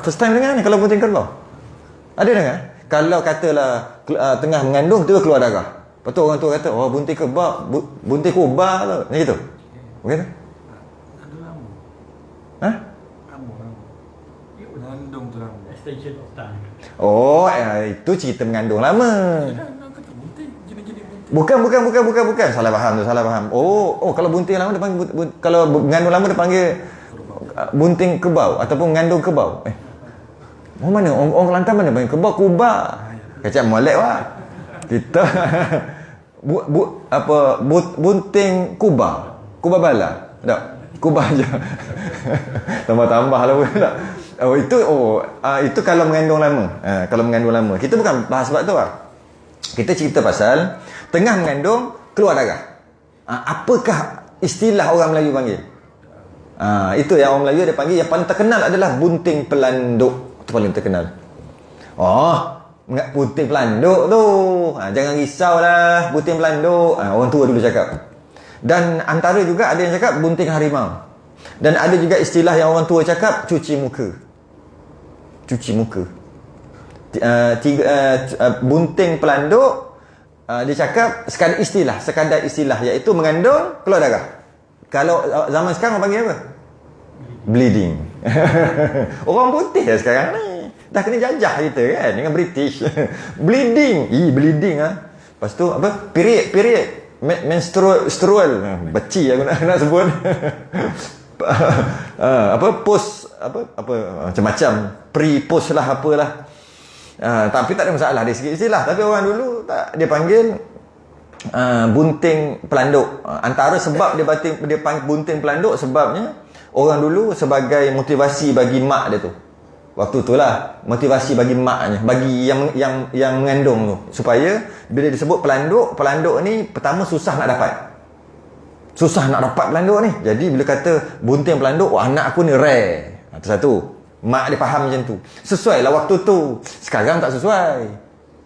First time dengar ni kalau bunting kerbau. Ada dengar? Kalau katalah tengah mengandung tu keluar darah. Lepas tu orang tu kata, oh bunting kerbau, bunting kubah tu. Macam gitu. Okey tak?
Ada lama.
Ha?
Lama. Mengandung tu lama.
Extension of time.
Oh, itu cerita mengandung lama.
Nak kata bunting, jenis-jenis bunting.
Bukan. Salah faham. Oh, kalau bunting lama dia panggil kalau mengandung lama dia panggil bunting kerbau ataupun mengandung kerbau. Oh mana? Orang Kelantan mana panggil kerbau? Kubah. Kacau molek wah. Kita bunting kubah. Kubah bala. Tak. Kubah je. Tambah-tambah lah pun tak. Itu kalau mengandung lama. Kalau mengandung lama. Kita bukan bahas sebab tu lah. Kita cerita pasal tengah mengandung keluar darah. Apakah istilah orang Melayu panggil? Itu yang orang Melayu dia panggil, yang paling terkenal adalah bunting pelanduk. Itu paling terkenal. Bunting pelanduk tu. Jangan risaulah, bunting pelanduk. Orang tua dulu cakap. Dan antara juga ada yang cakap bunting harimau. Dan ada juga istilah yang orang tua cakap cuci muka. Cuci muka. Bunting pelanduk, dia cakap sekadar istilah, iaitu mengandung keluar darah. Kalau zaman sekarang orang panggil apa? Bleeding. Orang putih lah sekarang ni dah kena jajah kita kan dengan British. Bleeding. Bleeding Lepas tu apa? Period. Menstrual. Beci aku nak sebut. Post macam-macam, pre-post lah apalah. Tapi tak ada masalah dari segi istilah. Tapi orang dulu tak, dia panggil bunting pelanduk. Antara sebab dia panggil bunting pelanduk, sebabnya orang dulu sebagai motivasi bagi mak dia tu. Waktu tu lah motivasi bagi maknya, bagi yang mengandung tu, supaya bila disebut pelanduk ni pertama susah nak dapat pelanduk ni. Jadi bila kata bunting pelanduk, anak aku ni rare. Itu satu. Mak dia faham macam tu. Sesuai lah waktu tu. Sekarang tak sesuai.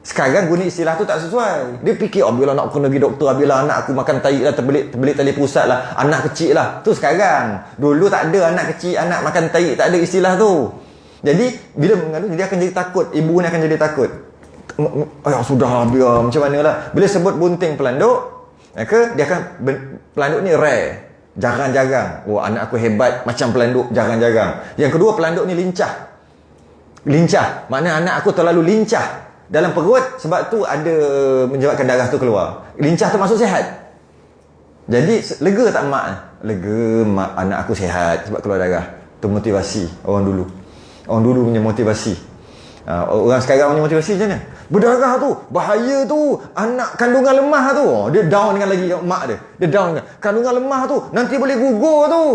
Sekarang guna istilah tu tak sesuai. Dia fikir, bila nak kena pergi doktor, bila anak aku makan tahi lah, terbelit tali pusat lah, anak kecil lah. Tu sekarang. Dulu tak ada anak kecil, anak makan tahi, tak ada istilah tu. Jadi bila mengandung, dia akan jadi takut. Ibu ni akan jadi takut. Sudah biar macam mana lah. Bila sebut bunting pelanduk, maka dia akan, pelanduk ni rare, jarang-jarang. Anak aku hebat macam pelanduk, jarang-jarang. Yang kedua, pelanduk ni lincah. Maknanya anak aku terlalu lincah dalam perut, sebab tu ada menyebabkan darah tu keluar. Lincah tu maksud sihat. Jadi lega tak mak? Lega mak, anak aku sihat sebab keluar darah. Tu motivasi orang dulu punya motivasi. Orang sekarang punya motivasi macam mana? Berdarah tu bahaya tu, anak kandungan lemah tu. Dia down dengan lagi mak dia. Dia down dengan kandungan lemah tu, nanti boleh gugur tu.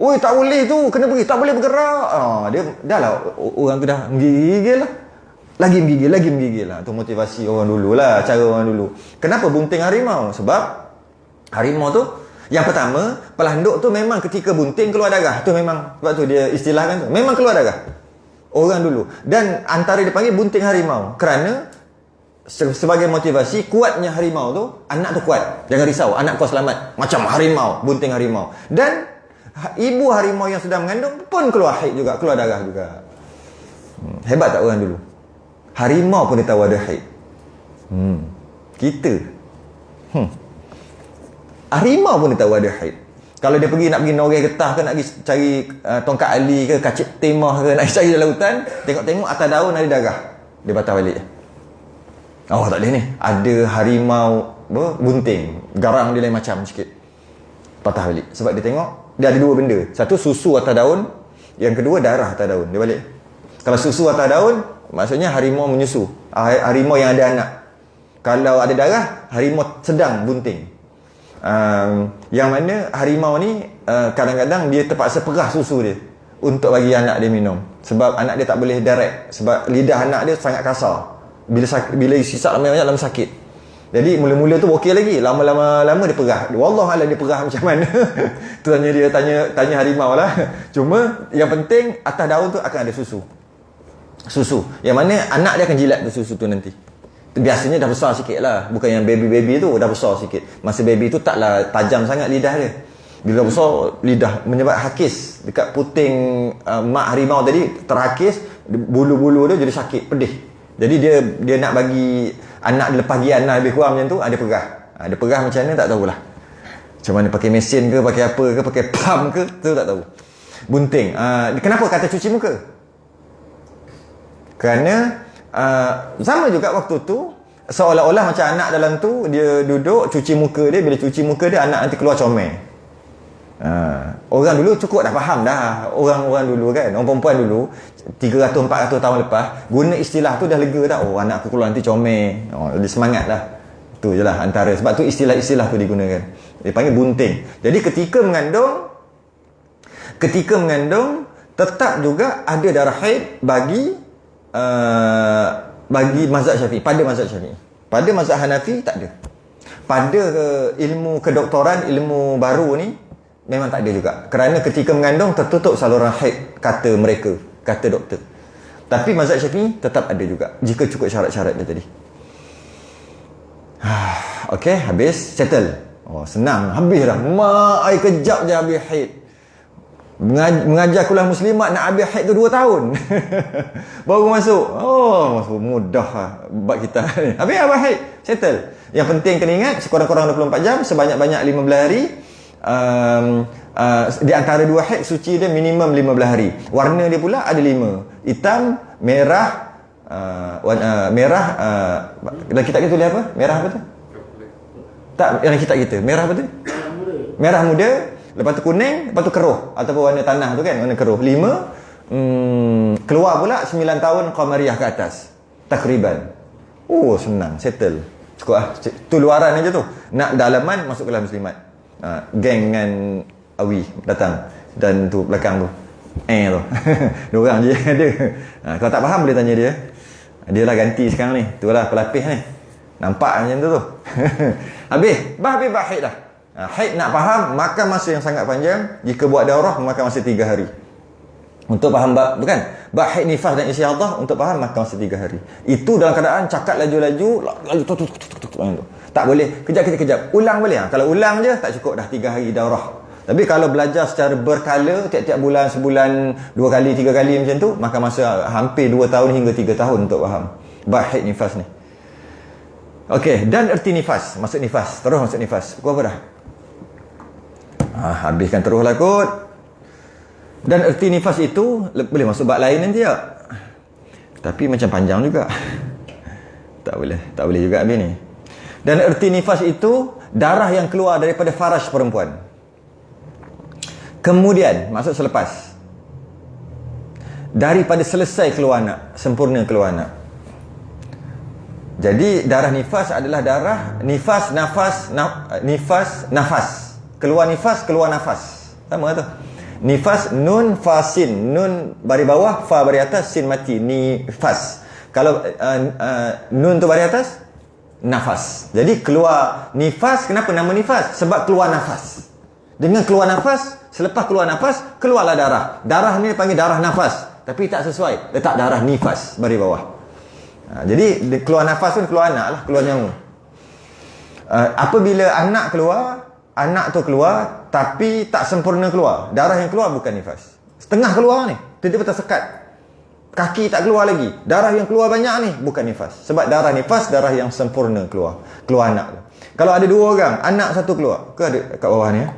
Oi, tak boleh tu, kena pergi, tak boleh bergerak. Dia dah lah, orang tu dah menggigil lah. Lagi menggigil lah. Tu motivasi orang dulu lah, cara orang dulu. Kenapa bunting harimau? Sebab harimau tu Yang pertama, pelanduk tu memang ketika bunting keluar darah. Tu memang, sebab tu dia istilahkan tu. Memang keluar darah. Orang dulu. Dan antara dia panggil bunting harimau. Kerana sebagai motivasi, kuatnya harimau tu, anak tu kuat. Jangan risau, anak kau selamat. Macam harimau, bunting harimau. Dan ibu harimau yang sedang mengandung pun keluar haid juga, keluar darah juga. Hebat tak orang dulu? Harimau pun dia tahu ada haid. Kita harimau pun dia tahu ada haid. Kalau dia nak pergi noreh getah ke, nak pergi cari tongkat ali ke, kacip timah ke, nak cari dalam hutan, tengok-tengok atas daun ada darah, dia patah balik. Oh, tak boleh ni. Ada harimau bunting, garang dia lain macam sikit, patah balik. Sebab dia tengok dia ada dua benda. Satu, susu atas daun. Yang kedua, darah atas daun. Dia balik. Kalau susu atas daun, maksudnya harimau menyusu, harimau yang ada anak. Kalau ada darah, harimau sedang bunting. Yang mana harimau ni kadang-kadang dia terpaksa perah susu dia untuk bagi anak dia minum. Sebab anak dia tak boleh direct. Sebab lidah anak dia sangat kasar. Bila sisak banyak lama sakit. Jadi mula-mula tu okey lagi, lama-lama dia perah. Wallahualam dia perah macam mana. Tu tanya harimau lah. Cuma yang penting atas daun tu akan ada susu. Yang mana anak dia akan jilat tu susu tu nanti. Biasanya dah besar sikit lah. Bukan yang baby tu dah besar sikit. Masa baby tu taklah tajam sangat lidah dia. Bila besar, lidah menyebab hakis dekat puting mak harimau tadi terhakis, bulu-bulu dia jadi sakit, pedih. Jadi dia nak bagi anak dia lepas gian lah, lebih kurang macam tu, dia perah. Dia perah macam mana tak tahulah. Macam mana, pakai mesin ke, pakai apa ke, pakai pump ke, tu tak tahu. Bunting. Kenapa kata cuci muka? Kerana sama juga waktu tu, seolah-olah macam anak dalam tu, dia duduk cuci muka dia. Bila cuci muka dia, anak nanti keluar comel. Orang dulu cukup dah faham dah. Orang-orang dulu kan, orang perempuan dulu 300-400 tahun lepas, guna istilah tu dah lega dah. Oh, anak aku keluar nanti comel. Dia semangat dah. Tu je lah antara. Sebab tu istilah-istilah tu digunakan. Dia panggil bunting. Jadi ketika mengandung tetap juga ada darah haid bagi mazhab Syafi'i. Pada mazhab Syafi'i. Pada mazhab Hanafi tak ada. Pada ilmu kedoktoran, ilmu baru ni memang tak ada juga. Kerana ketika mengandung tertutup saluran haid, kata mereka, kata doktor. Tapi mazhab Syafi'i tetap ada juga jika cukup syarat-syarat dia tadi. Okey, habis, settle. Oh, senang, habis dah. Mak ai kejap je habis haid. Mengajar kuliah muslimat nak habis haid tu 2 tahun. Baru masuk. Oh, mudah lah bab kita ni. Habis haid, settle. Yang penting kena ingat, sekurang-kurang 24 jam, sebanyak-banyak 15 hari. Di antara 2 haid, suci dia minimum 15 hari. Warna dia pula ada 5. Hitam, merah, merah, dalam kitab kita tulis apa? Merah apa tu? Tak, dalam kitab kita. Merah apa tu? Merah muda. Lepas tu kuning, lepas tu keruh. Ataupun warna tanah tu kan, warna keruh. 5, keluar pula 9 tahun Qamariyah ke atas. Takriban. Oh, senang, settle. Cukup lah. Tu luaran aja tu. Nak dalaman, masuk kelas muslimat. Geng dengan Awi datang. Dan tu belakang tu tu diorang je ada. Kalau tak faham boleh tanya dia. Dia lah ganti sekarang ni. Tu lah pelapis ni. Nampak macam tu Habis haid dah. Haid nak faham, makan masa yang sangat panjang. Jika buat daurah, makan masa 3 hari. Untuk faham bukan? Bab haid nifas dan istihadah, untuk faham makan masa 3 hari. Itu dalam keadaan cakap laju-laju, tak boleh kejap. Ulang boleh. Kalau ulang je tak cukup dah 3 hari daurah. Tapi kalau belajar secara berkala, tiap-tiap bulan, sebulan 2 kali, 3 kali macam tu, makan masa hampir 2 tahun hingga 3 tahun untuk faham bab haid nifas ni. Okey, dan erti nifas, masuk nifas. Terus masuk nifas. Pukul apa dah? Habiskan teruslah kot. Dan erti nifas itu boleh masuk bab lain nanti tak? Tapi macam panjang juga. Tak boleh juga habis ni. Dan erti nifas itu darah yang keluar daripada faraj perempuan. Kemudian masuk selepas daripada selesai keluar anak, sempurna keluar anak. Jadi darah nifas adalah darah nifas, nafas. Keluar nifas, keluar nafas. Sama tu. Nifas, nun, fasin. Nun baris bawah, fa baris atas, sin mati. Nifas. Kalau nun tu baris atas, nafas. Jadi keluar nifas, kenapa nama nifas? Sebab keluar nafas. Dengan keluar nafas, selepas keluar nafas, keluarlah darah. Darah ni panggil darah nafas. Tapi tak sesuai. Letak darah nifas baris bawah. Jadi keluar nafas pun keluar anak lah, keluar nyawa. Apabila anak tu keluar tapi tak sempurna keluar. Darah yang keluar bukan nifas. Setengah keluar ni, tiba-tiba tersekat. Kaki tak keluar lagi. Darah yang keluar banyak ni bukan nifas. Sebab darah nifas, darah yang sempurna keluar anak tu. Kalau ada 2 orang, anak satu keluar. Ke ada kat bawah ni ya?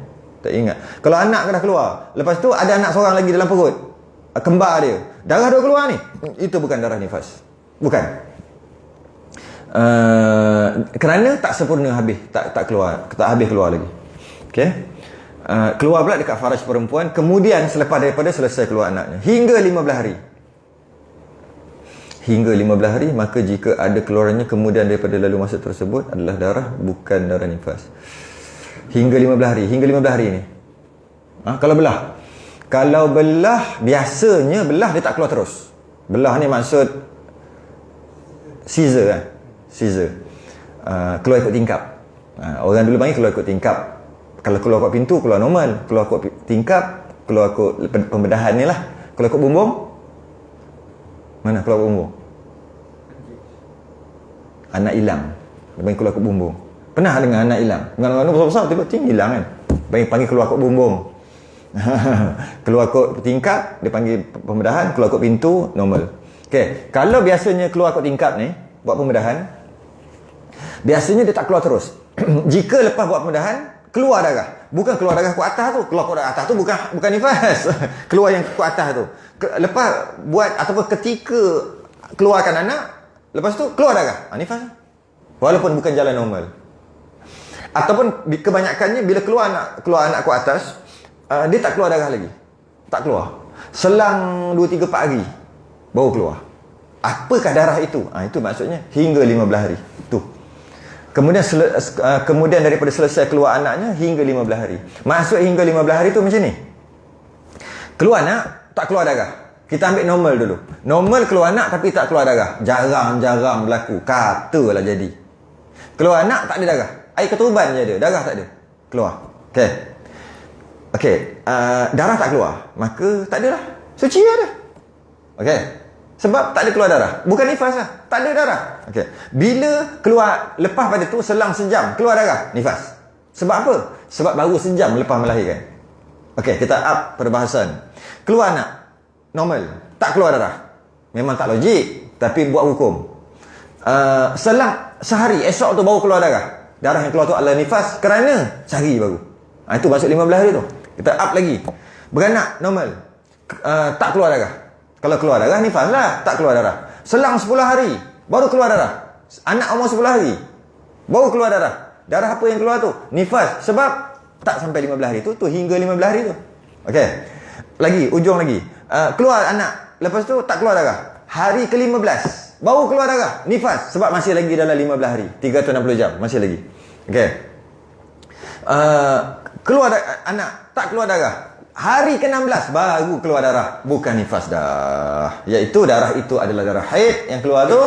Tak ingat. Kalau anak dah keluar, lepas tu ada anak seorang lagi dalam perut, kembar dia, darah 2 keluar ni, itu bukan darah nifas. Bukan. Kerana tak sempurna habis, tak habis keluar lagi. Okey. Keluar pula dekat faraj perempuan, kemudian selepas daripada selesai keluar anaknya hingga 15 hari. Hingga 15 hari, maka jika ada keluarannya kemudian daripada lalu masa tersebut adalah darah, bukan darah nifas. Hingga 15 hari. Hingga 15 hari ni. Kalau belah, biasanya belah dia tak keluar terus. Belah ni maksud scissor kan? Scissor. Keluar ikut tingkap. Orang dulu panggil keluar ikut tingkap. Kalau keluar ikut pintu, keluar normal. Keluar ikut tingkap, keluar ikut pembedahan ni lah. Keluar ikut bumbung. Mana keluar ikut bumbung? Anak hilang. Dia panggil keluar ikut bumbung. Pernah dengar anak hilang? Dengan besar-besar tiba-tiba hilang kan? Panggil keluar kot bumbung. Keluar kot tingkap, dia panggil pembedahan. Keluar kot pintu, normal. Okey, kalau biasanya keluar kot tingkap ni, buat pembedahan, biasanya dia tak keluar terus. Jika lepas buat pembedahan, keluar darah. Bukan keluar darah kot atas tu. Keluar kot atas tu bukan nifas. Keluar yang kot atas tu. Lepas buat ataupun ketika keluarkan anak, lepas tu keluar darah. Nifas. Walaupun bukan jalan normal. Ataupun kebanyakannya bila keluar anak ke atas, dia tak keluar darah lagi. Tak keluar. Selang 2-3-4 hari baru keluar. Apakah darah itu? Itu maksudnya hingga 15 hari. Tu. Kemudian daripada selesai keluar anaknya hingga 15 hari. Maksud hingga 15 hari tu macam ni. Keluar anak, tak keluar darah. Kita ambil normal dulu. Normal keluar anak tapi tak keluar darah. Jarang-jarang berlaku. Katalah jadi. Keluar anak tak ada darah. Air ketuban je ada, darah tak ada keluar. Okey, darah tak keluar, maka tak adalah, suci ada. Okey, sebab tak ada keluar darah, bukan nifas lah, tak ada darah. Okey, bila keluar lepas pada tu selang sejam keluar darah, nifas. Sebab apa? Sebab baru sejam lepas melahirkan. Okey, kita up perbahasan. Keluar anak normal, tak keluar darah, memang tak logik, tapi buat hukum. Selang sehari, esok tu baru keluar darah. Darah yang keluar tu adalah nifas kerana sehari baru. Itu maksud 15 hari tu. Kita up lagi. Beranak normal. Tak keluar darah. Kalau keluar darah nifas lah, tak keluar darah. Selang 10 hari baru keluar darah. Anak umur 10 hari baru keluar darah. Darah apa yang keluar tu? Nifas. Sebab tak sampai 15 hari tu hingga 15 hari tu. Okey. Lagi, ujung lagi. Keluar anak, lepas tu tak keluar darah. Hari ke-15 baru keluar darah, nifas. Sebab masih lagi dalam 15 hari, 360 jam, masih lagi. Okey. Keluar anak, tak keluar darah. Hari ke-16 baru keluar darah, bukan nifas dah. Iaitu darah itu adalah darah haid yang keluar tu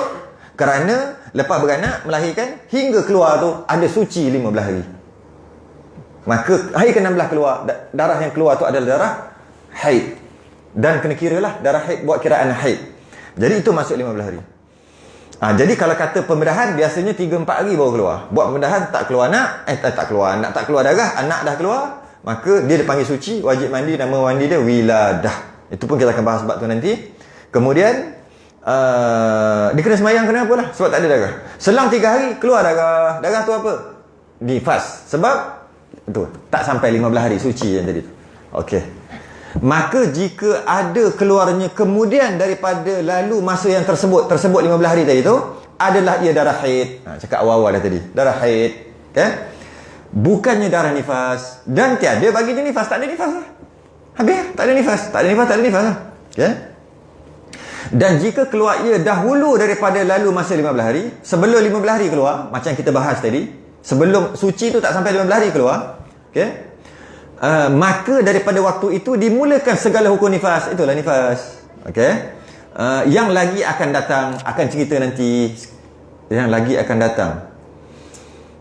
kerana lepas beranak, melahirkan, hingga keluar tu ada suci 15 hari. Maka hari ke-16 keluar, darah yang keluar tu adalah darah haid. Dan kena kiralah darah haid buat kiraan haid. Jadi itu masuk 15 hari. Jadi kalau kata pembedahan, biasanya 3-4 hari baru keluar. Buat pembedahan, tak keluar anak, tak keluar darah, anak dah keluar, maka dia dipanggil suci, wajib mandi, nama mandi dia wiladah. Itu pun kita akan bahas sebab tu nanti. Kemudian dia kena semayang, kenapa lah? Sebab tak ada darah. Selang 3 hari keluar darah. Darah tu apa? Nifas. Sebab tu tak sampai 15 hari suci yang tadi tu. Okey. Maka jika ada keluarnya kemudian daripada lalu masa yang tersebut 15 hari tadi tu, adalah ia darah haid. Cakap awal-awal dah tadi, darah haid, kan? Bukannya darah nifas. Dan tiada bagi dia nifas, tak ada nifas lah. Habis, tak ada nifas lah. Okay? Dan jika keluar ia dahulu daripada lalu masa 15 hari, sebelum 15 hari keluar, macam kita bahas tadi, sebelum suci tu tak sampai 15 hari keluar, okay? Maka daripada waktu itu dimulakan segala hukum nifas. Itulah nifas. Okey. Yang lagi akan datang, akan cerita nanti. Yang lagi akan datang.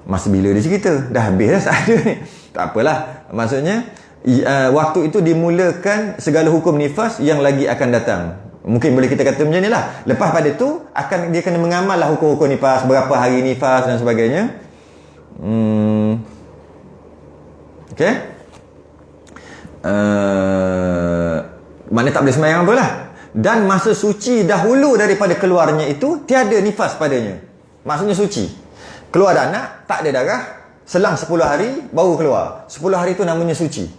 Masa bila dia cerita? Dah habis dah, tak ada ni. Tak apalah. Maksudnya waktu itu dimulakan segala hukum nifas yang lagi akan datang. Mungkin boleh kita kata macam ni lah. Lepas pada tu dia kena mengamal lah hukum-hukum nifas, berapa hari nifas dan sebagainya. Okey. Maknanya tak boleh sembahyang apa lah. Dan masa suci dahulu daripada keluarnya itu tiada nifas padanya. Maksudnya suci. Keluar dah anak, tak ada darah, selang 10 hari baru keluar. 10 hari itu namanya suci.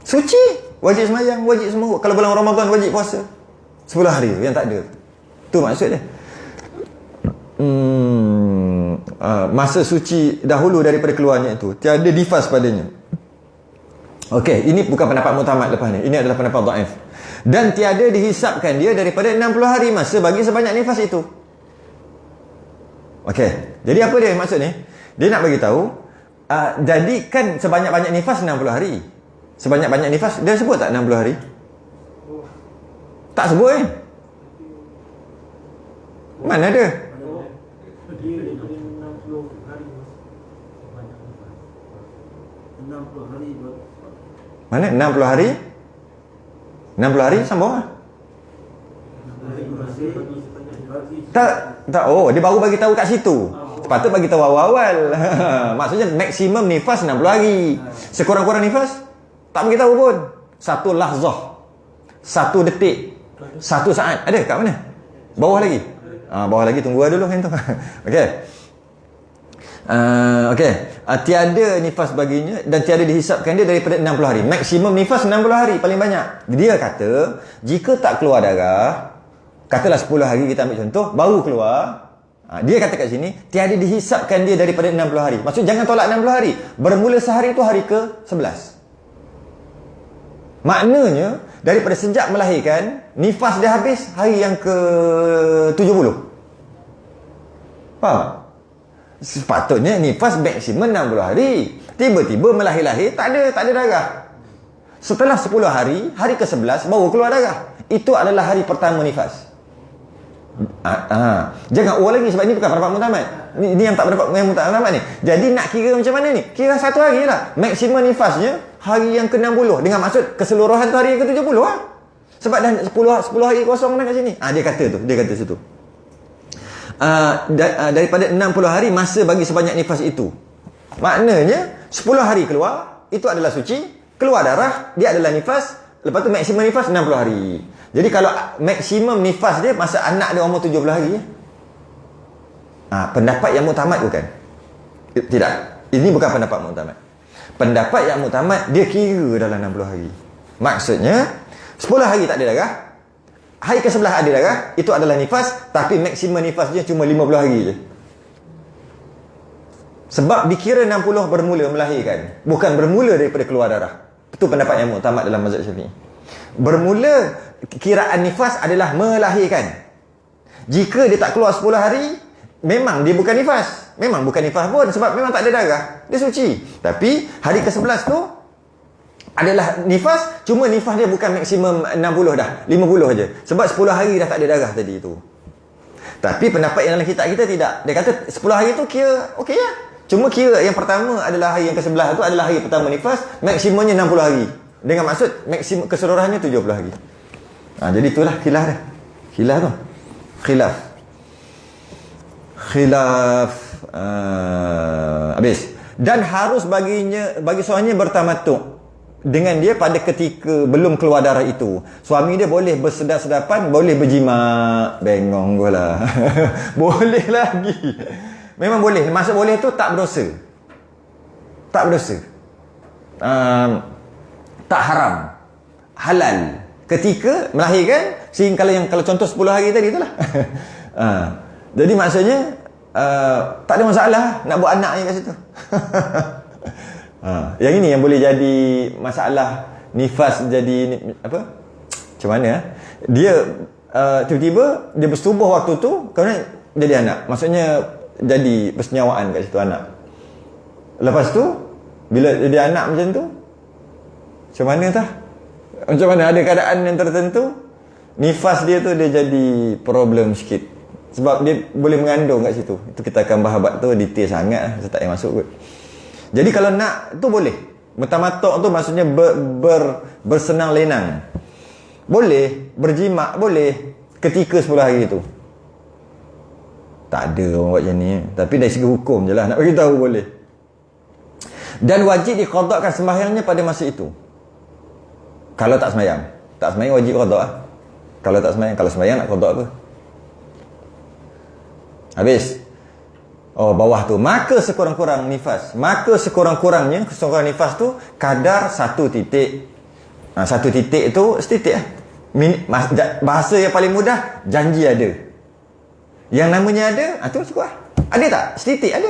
Suci, wajib sembahyang, wajib semua. Kalau bulan Ramadan wajib puasa. 10 hari yang tak ada. Tu maksud dia. Masa suci dahulu daripada keluarnya itu tiada nifas padanya. Okey, ini bukan pendapat muktamad lepas ni. Ini adalah pendapat dhaif. Dan tiada dihisapkan dia daripada 60 hari masa bagi sebanyak nifas itu. Okey, jadi apa dia maksud ni? Dia nak bagi tahu, jadikan sebanyak-banyak nifas 60 hari. Sebanyak-banyak nifas, dia sebut tak 60 hari? Tak sebut Mana ada? Mana? 60 hari? 60 hari sambung lah. Tak. Oh, dia baru bagi tahu kat situ. Sepatut bagi tahu awal-awal. Maksudnya maksimum nifas 60 hari. Sekurang-kurang nifas tak bagi tahu pun. Satu lahzah. 1 detik. 1 saat. Ada kat mana? Bawah lagi. Bawah lagi, tunggu dulu kan tu. Okey. Okey. Tiada nifas baginya dan tiada dihisapkan dia daripada 60 hari. Maksimum nifas 60 hari paling banyak. Dia kata, jika tak keluar darah, katalah 10 hari kita ambil contoh, baru keluar. Dia kata kat sini, tiada dihisapkan dia daripada 60 hari. Maksud jangan tolak 60 hari. Bermula sehari itu hari ke-11. Maknanya, daripada sejak melahirkan, nifas dia habis hari yang ke-70. Faham? Sepatutnya nifas maksimum 60 hari. Tiba-tiba melahir-lahir tak ada darah. Setelah 10 hari, hari ke-11 baru keluar darah. Itu adalah hari pertama nifas. Jangan lagi sebab ini bukan pendapat muktamad. Ini yang tak pendapat yang muktamad ni. Jadi nak kira macam mana ni? Kira 1 hari lah. Maksimum nifasnya hari yang ke-60 dengan maksud keseluruhan tu hari yang ke-70 lah. Sebab dah 10 hari kosong dah kat sini. Dia kata situ. Daripada 60 hari masa bagi sebanyak nifas itu. Maknanya 10 hari keluar, itu adalah suci. Keluar darah, dia adalah nifas. Lepas tu maksimum nifas 60 hari. Jadi kalau maksimum nifas dia masa anak dia umur 70 hari. Pendapat yang muktamad bukan? Tidak. Ini bukan pendapat muktamad. Pendapat yang muktamad dia kira dalam 60 hari. Maksudnya 10 hari tak ada darah. Hari ke-11 ada darah, itu adalah nifas, tapi maksimum nifasnya cuma 50 hari je. Sebab dikira 60 bermula melahirkan, bukan bermula daripada keluar darah. Itu pendapat yang muktamad dalam mazhab Syafi'i. Bermula kiraan nifas adalah melahirkan. Jika dia tak keluar 10 hari, memang dia bukan nifas. Memang bukan nifas pun sebab memang tak ada darah. Dia suci. Tapi hari ke-11 tu adalah nifas, cuma nifas dia bukan maksimum 60 dah, 50 aja. Sebab 10 hari dah tak ada darah tadi tu. Tapi pendapat yang dalam kitab kita tidak. Dia kata 10 hari tu kira okey lah. Cuma kira yang pertama adalah hari yang ke-11 tu adalah hari pertama nifas, maksimumnya 60 hari. Dengan maksud maksimum keseluruhannya 70 hari. Jadi itulah khilaf dia. Khilaf tu. Khilaf habis. Dan harus bagi suaminya bertamatuk dengan dia pada ketika belum keluar darah itu. Suami dia boleh bersedap-sedapan, boleh berjima. Bengong gue lah. Boleh lagi. Memang boleh. Maksud boleh tu tak berdosa. Tak berdosa. Tak haram. Halal. Ketika melahirkan, sehingga kalau contoh 10 hari tadi itulah. Jadi maksudnya tak ada masalah nak buat anak ni kat situ. Yang ini yang boleh jadi masalah nifas jadi apa? Macam mana? Dia tiba-tiba dia bersetubuh waktu tu kerana jadi anak. Maksudnya jadi persenyawaan kat situ anak. Lepas tu bila jadi anak macam tu, macam mana tah? Macam mana ada keadaan yang tertentu nifas dia tu dia jadi problem sikit. Sebab dia boleh mengandung kat situ. Itu kita akan bahas tu detail sangat lah. Saya tak payah masuk kot. Jadi kalau nak tu boleh. Mutamatuk tu maksudnya bersenang lenang. Boleh. Berjimak boleh. Ketika 10 hari tu. Tak ada orang buat macam ni. Tapi dari segi hukum je lah. Nak beritahu boleh. Dan wajib diqadakkan sembahyangnya pada masa itu. Kalau tak sembahyang. Tak sembahyang wajib qadak lah. Kalau tak sembahyang. Kalau sembahyang nak qadak apa? Habis. Oh, bawah tu. Maka sekurang-kurang nifas. Maka sekurang-kurangnya, nifas tu kadar 1 titik. 1 titik tu setitik lah. Bahasa yang paling mudah, janji ada. Yang namanya ada, tu cukup lah. Ada tak? Setitik ada.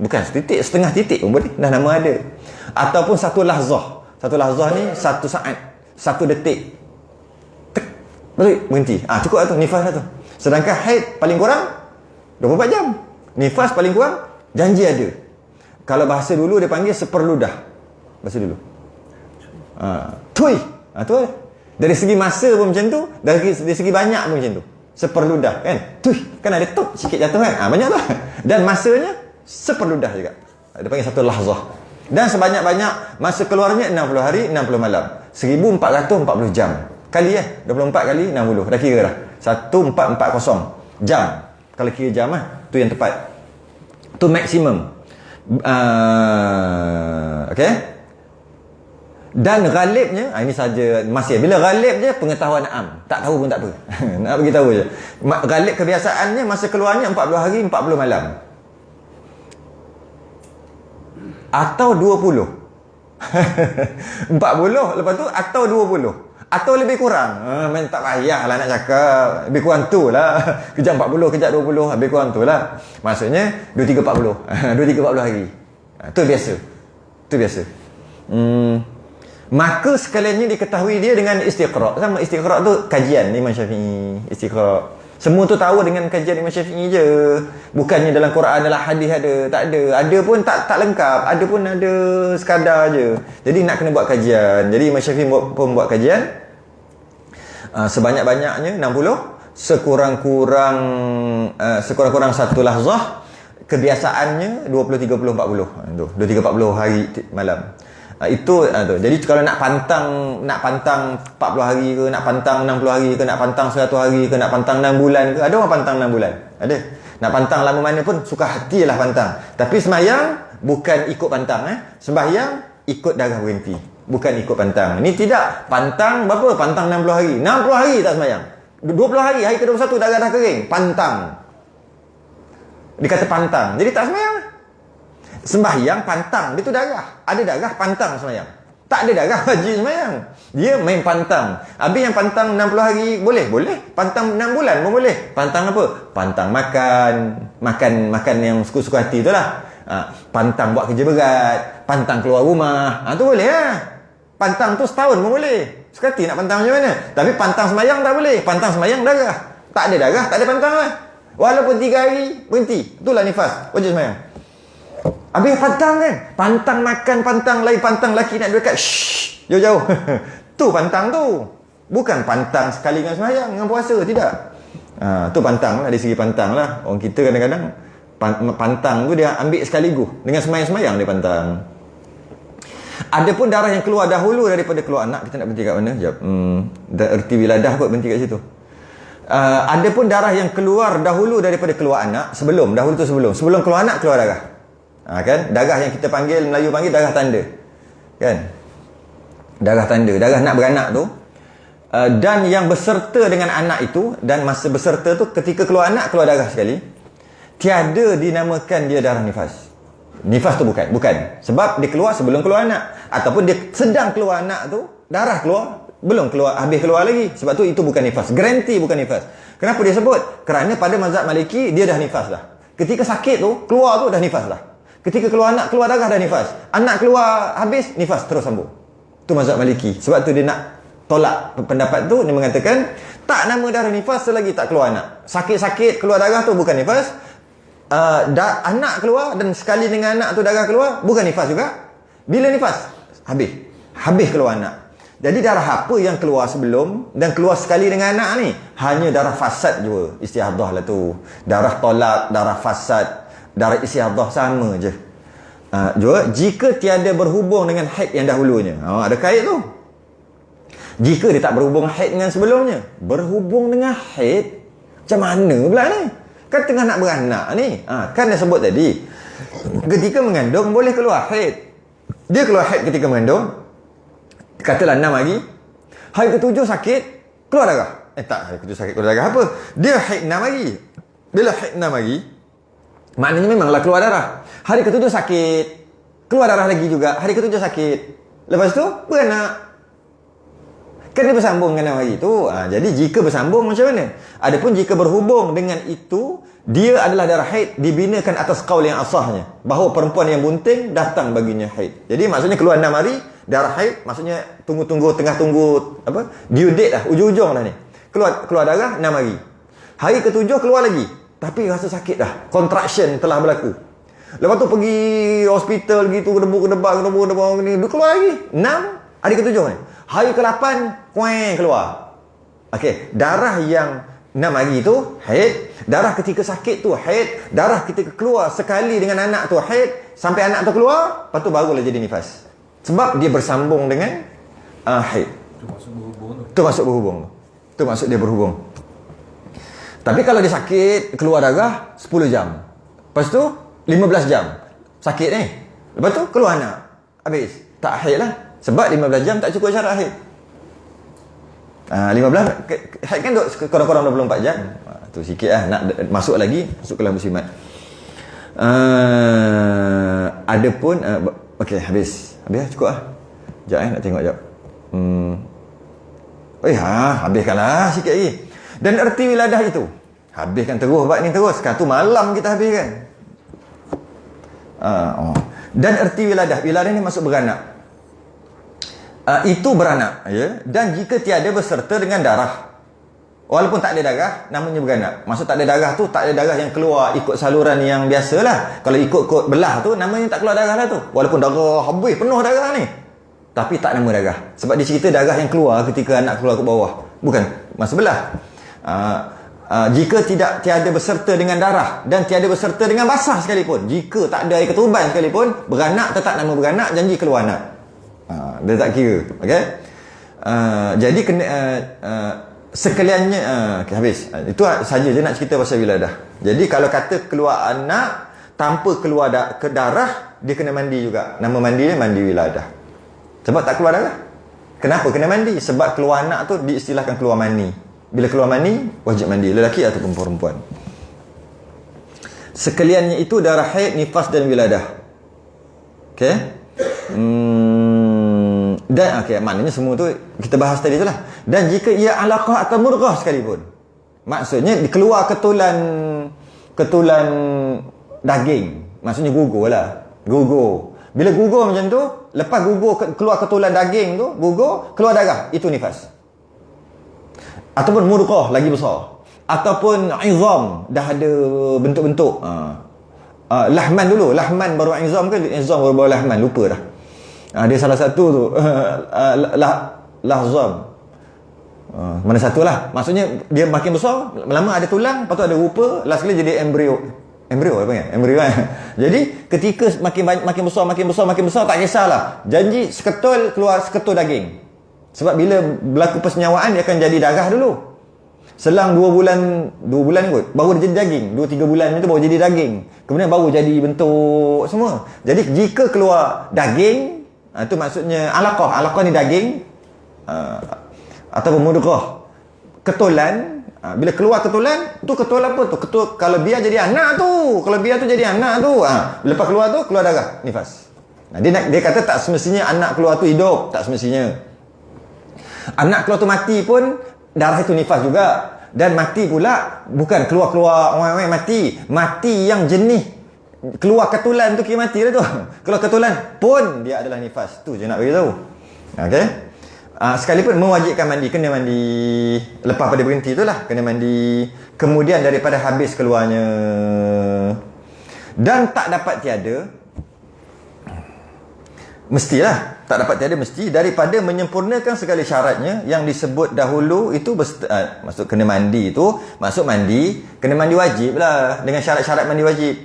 Bukan setitik, setengah titik pun boleh. Dah nama ada. Ataupun 1 lahzah. 1 lahzah ni 1 saat. 1 detik. Tek. Berhenti. Cukup lah tu. Nifas lah tu. Sedangkan haid paling kurang 24 jam. Nifas paling kurang janji ada. Kalau bahasa dulu dia panggil seperludah. Bahasa dulu. Tui. Tu lah. Dari segi masa pun macam tu, dari segi banyak pun macam tu. Seperludah kan. Tui. Kan ada tuk sikit jatuh kan. Banyak tu. Dan masanya seperludah juga. Dia panggil 1 lahzah. Dan sebanyak-banyak masa keluarnya 60 hari 60 malam. 1440 jam. Kali 24 kali 60. Dah kira dah. 1440 jam. Kalau kira jam tu yang tepat. Tu maksimum. Okey. Dan ghalibnya, ini saja masih. Bila ghalib je pengetahuan am. Tak tahu pun tak apa. Nak bagi tahu je. Ghalib kebiasaannya masa keluarnya 40 hari 40 malam. Atau 20. 40 lepas tu atau 20. Atau lebih kurang. Main tak payahlah nak cakap. Lebih kurang tu lah. Kejap 40, kejap 20. Lebih kurang tu lah. Maksudnya 23-40. 23-40 hari. Itu biasa. Itu biasa. Maka sekaliannya diketahui dia dengan istiqra'. Sama istiqra' tu kajian Imam Syafi'i. Istiqra'. Semua tu tahu dengan kajian Imam Syafi'i je. Bukannya dalam Quran, dalam hadis ada. Tak ada. Ada pun tak lengkap. Ada pun ada sekadar je. Jadi nak kena buat kajian. Jadi Imam Syafi'i pun buat kajian. Sebanyak-banyaknya 60. Sekurang-kurang 1 lahzah. Kebiasaannya 20, 30, 40. 23, 40 hari malam. Itu tu. Jadi kalau nak pantang 40 hari ke, nak pantang 60 hari ke, nak pantang 100 hari ke, nak pantang 6 bulan ke, ada orang pantang 6 bulan. Ada. Nak pantang lama mana pun suka hatilah pantang. Tapi sembahyang bukan ikut pantang Sembahyang ikut darah berhenti. Bukan ikut pantang. Ini tidak pantang berapa? Pantang 60 hari. 60 hari tak sembahyang. 20 hari, hari ke-21 darah dah kering. Pantang. Dikata pantang. Jadi tak sembahyang. Sembahyang pantang, dia tu darah. Ada darah pantang sembahyang. Tak ada darah wajib sembahyang. Dia main pantang. Habis yang pantang 60 hari boleh? Boleh. Pantang 6 bulan pun boleh. Pantang apa? Pantang makan yang suka-suka hati tu lah. Pantang buat kerja berat, pantang keluar rumah. Tu boleh lah. Pantang tu setahun pun boleh. Suka hati nak pantang macam mana. Tapi pantang sembahyang tak boleh. Pantang sembahyang darah. Tak ada darah, tak ada pantang lah. Walaupun 3 hari berhenti. Itulah nifas. Wajib sembahyang. Habis pantang kan. Pantang makan, pantang lain, pantang laki nak dekat. Shhh, jauh-jauh. Tu pantang tu. Bukan pantang sekali dengan sembahyang, dengan puasa. Tidak. Tu pantang lah. Dari segi pantang lah. Orang kita kadang-kadang pantang tu dia ambil sekaligus. Dengan sembahyang-sembahyang dia pantang. Adapun darah yang keluar dahulu daripada keluar anak. Kita nak berhenti kat mana? Sekejap. Erti wiladah kot berhenti kat situ. Adapun darah yang keluar dahulu daripada keluar anak. Sebelum keluar anak keluar darah. Kan? Darah yang kita panggil, Melayu panggil darah tanda. Kan? Darah tanda, darah nak beranak tu. Dan yang berserta dengan anak itu, dan masa berserta tu ketika keluar anak, keluar darah sekali. Tiada dinamakan dia darah nifas. Nifas tu bukan. Sebab dia keluar sebelum keluar anak. Ataupun dia sedang keluar anak tu, darah keluar, belum keluar, habis keluar lagi. Sebab tu itu bukan nifas. Garanti bukan nifas. Kenapa dia sebut? Kerana pada mazhab Maliki, dia dah nifas dah. Ketika sakit tu, keluar tu dah nifas dah. Ketika keluar anak, keluar darah dah nifas. Anak keluar habis, nifas terus sambung. Itu mazhab Maliki. Sebab tu dia nak tolak pendapat tu. Dia mengatakan tak nama darah nifas selagi tak keluar anak. Sakit-sakit keluar darah tu bukan nifas. Anak keluar dan sekali dengan anak tu darah keluar, bukan nifas juga. Bila nifas? Habis keluar anak. Jadi darah apa yang keluar sebelum dan keluar sekali dengan anak ni? Hanya darah fasad juga. Istihadah lah tu. Darah tolak, darah fasad, darah istihadah sama je. Juga jika tiada berhubung dengan haid yang dahulunya. Ada kait tu. Jika dia tak berhubung haid dengan sebelumnya, berhubung dengan haid, macam mana pula ni? Kan tengah nak beranak ni. Kan dia sebut tadi, ketika mengandung boleh keluar haid. Dia keluar haid ketika mengandung, katalah 6 hari. Hari ke-7 sakit, keluar darah. Tak, hari ke-7 sakit keluar darah apa? Dia haid 6 hari. Bila haid 6 hari, maknanya memanglah keluar darah. Hari ke-7 sakit, keluar darah lagi juga. Hari ke-7 sakit. Lepas tu beranak. Kan dia bersambung dengan 6 hari tu. Jadi jika bersambung macam mana? Adapun jika berhubung dengan itu, dia adalah darah haid, dibinakan atas qaul yang asahnya, bahawa perempuan yang bunting datang baginya haid. Jadi maksudnya keluar 6 hari darah haid, maksudnya tunggu tengah tunggu due date lah, ujung-ujung dah ni. Keluar darah 6 hari. Hari ke-7 keluar lagi, tapi rasa sakit dah. Contraction telah berlaku. Lepas tu pergi hospital gitu, kedebuk ni, dia keluar lagi. 6 hari ke-7 ni. Hari ke-8 keluar. Okey, darah yang 6 hari tu haid, darah ketika sakit tu haid, darah ketika keluar sekali dengan anak tu haid, sampai anak tu keluar, lepas tu barulah jadi nifas. Sebab dia bersambung dengan haid.
Itu maksud berhubung tu.
Tu maksud berhubung tu. Tu maksud dia berhubung. Tapi kalau dia sakit, keluar darah 10 jam. Lepas tu 15 jam sakit ni. Lepas tu keluar anak. Habis. Tak haid lah. Sebab 15 jam tak cukup syarat haid. 15 haid kan kurang-kurang 24 jam. Tu sikit lah. Nak masuk lagi, masuk kelas musimat. Ada pun okey, habis cukup lah. Sekejap nak tengok sekejap. Habiskanlah sikit lagi. Dan erti wiladah itu, habiskan terus bab ni terus. Satu malam kita habiskan. Dan erti wiladah ni masuk beranak. Itu beranak, ya. Dan jika tiada berserta dengan darah, walaupun tak ada darah, namanya beranak. Maksud tak ada darah tu, tak ada darah yang keluar ikut saluran yang biasalah. Kalau ikut belah tu, namanya tak keluar darah lah tu. Walaupun darah habis, penuh darah ni, tapi tak nama darah. Sebab dia cerita darah yang keluar ketika anak keluar ke bawah, bukan masa belah. Jika tiada berserta dengan darah dan tiada berserta dengan basah sekalipun, jika tak ada air ketuban sekalipun, beranak tetap nama beranak, janji keluar anak. Dia tak kira. Okey. Jadi kena sekaliannya okay, habis. Itu saja je nak cerita pasal wiladah. Jadi kalau kata keluar anak tanpa keluar ke darah, dia kena mandi juga. Nama mandi dia mandi wiladah. Sebab tak keluar darah. Kenapa kena mandi? Sebab keluar anak tu diistilahkan keluar mani. Bila keluar mani, wajib mandi, lelaki ataupun perempuan. Sekaliannya itu darah haid, nifas dan wiladah. Okey? Dan maknanya semua tu kita bahas tadi tu lah. Dan jika ia alaqah atau murghah sekalipun, maksudnya keluar ketulan daging, maksudnya gugur lah. Gugur. Bila gugur macam tu, lepas gugur keluar ketulan daging tu, gugur, keluar darah, itu nifas. Ataupun murghah lagi besar. Ataupun izam, dah ada bentuk-bentuk. Lahman dulu, lahman baru izam ke izam baru lahman, lupa dah. Dia salah satu tu lahzam. Mana satulah. Maksudnya dia makin besar, lama ada tulang, lepas tu ada rupa, last kali jadi embrio apa panggil? Embrio kan. Jadi ketika makin besar tak kisahlah. Janji keluar seketul daging. Sebab bila berlaku persenyawaan dia akan jadi darah dulu. Selang 2 bulan kot, baru dia jadi daging. 2-3 bulan itu baru jadi daging. Kemudian baru jadi bentuk semua. Jadi jika keluar daging, itu maksudnya alaqah. Alaqah ni daging, atau mudghah, ketulan. Bila keluar ketulan, tu ketul apa tu? Ketul kalau biar jadi anak tu. Kalau biar tu jadi anak tu. Lepas keluar tu, keluar darah, nifas. Dia kata tak semestinya anak keluar tu hidup, tak semestinya. Anak keluar tu mati pun darah itu nifas juga. Dan mati pula bukan keluar orang mati. Mati yang jenis keluar ketulan tu kira mati lah tu. Keluar ketulan pun dia adalah nifas. Tu je nak beritahu. Okey. Sekalipun mewajibkan mandi, kena mandi lepas pada berhenti tu lah, kena mandi. Kemudian daripada habis keluarnya. Dan tak dapat tiada, mestilah, tak dapat tiada mesti, daripada menyempurnakan segala syaratnya yang disebut dahulu itu maksud kena mandi tu, maksud mandi, kena mandi wajib lah, dengan syarat-syarat mandi wajib.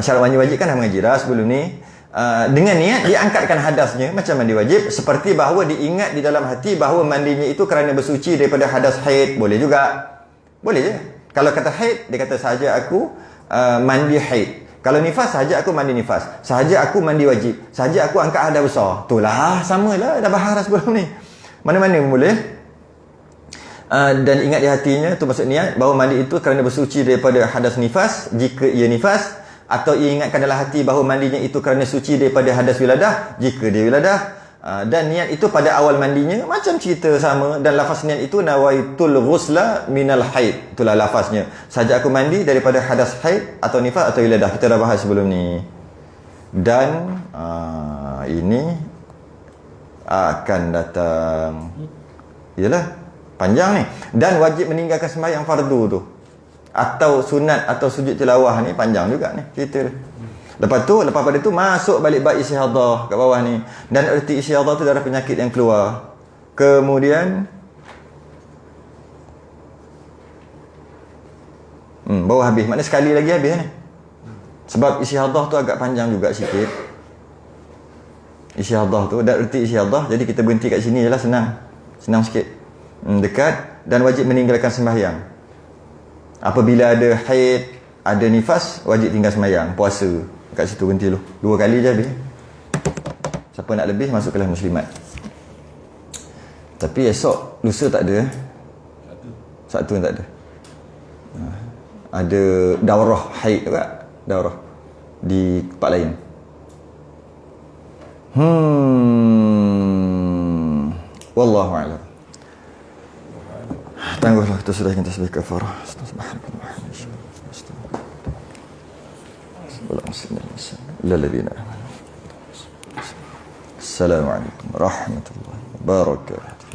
Syarat mandi wajib kan dah mengaji dah sebelum ni. dengan niat diangkatkan hadasnya macam mandi wajib, seperti bahawa diingat di dalam hati bahawa mandinya itu kerana bersuci daripada hadas haid. Boleh juga. Boleh je. Kalau kata haid, dia kata sahaja aku mandi haid. Kalau nifas, sahaja aku mandi nifas. Sahaja aku mandi wajib. Sahaja aku angkat hadas besar. Itulah, samalah. Dah bahas sebelum ni. Mana-mana boleh. Dan ingat di hatinya, tu maksud niat, bahawa mandi itu kerana bersuci daripada hadas nifas, jika ia nifas. Atau ia ingatkan dalam hati bahawa mandinya itu kerana suci daripada hadas wiladah, jika dia wiladah. Dan niat itu pada awal mandinya, macam cerita sama. Dan lafaz niat itu, nawaitul ghusla minal haid. Itulah lafaznya. Saja aku mandi daripada hadas haid atau nifas atau wiladah. Kita dah bahas sebelum ni. Dan ini akan datang, yalah, panjang ni. Dan wajib meninggalkan sembahyang fardu tu, atau sunat atau sujud tilawah ni panjang juga ni cerita dia. Lepas pada tu masuk balik bab istihadah kat bawah ni. Dan erti istihadah tu darah penyakit yang keluar. Kemudian bawah habis. Maknanya sekali lagi habis ni. Sebab istihadah tu agak panjang juga sikit. Istihadah tu, dan erti istihadah. Jadi kita berhenti kat sini je lah, senang. Senang sikit. Dekat. Dan wajib meninggalkan sembahyang. Apabila ada haid, ada nifas, wajib tinggal sembahyang, puasa. Kat situ berhenti dulu. 2 kali je habis. Siapa nak lebih, masuk kelas muslimat. Tapi esok, lusa tak ada. Satu tak ada. Ada daurah haid juga. Daurah. Di tempat lain. Wallahu'alam. Tangguhlah, kita sudah ingin tasbih kafarah. Subhanallah. Assalamualaikum warahmatullahi wabarakatuh.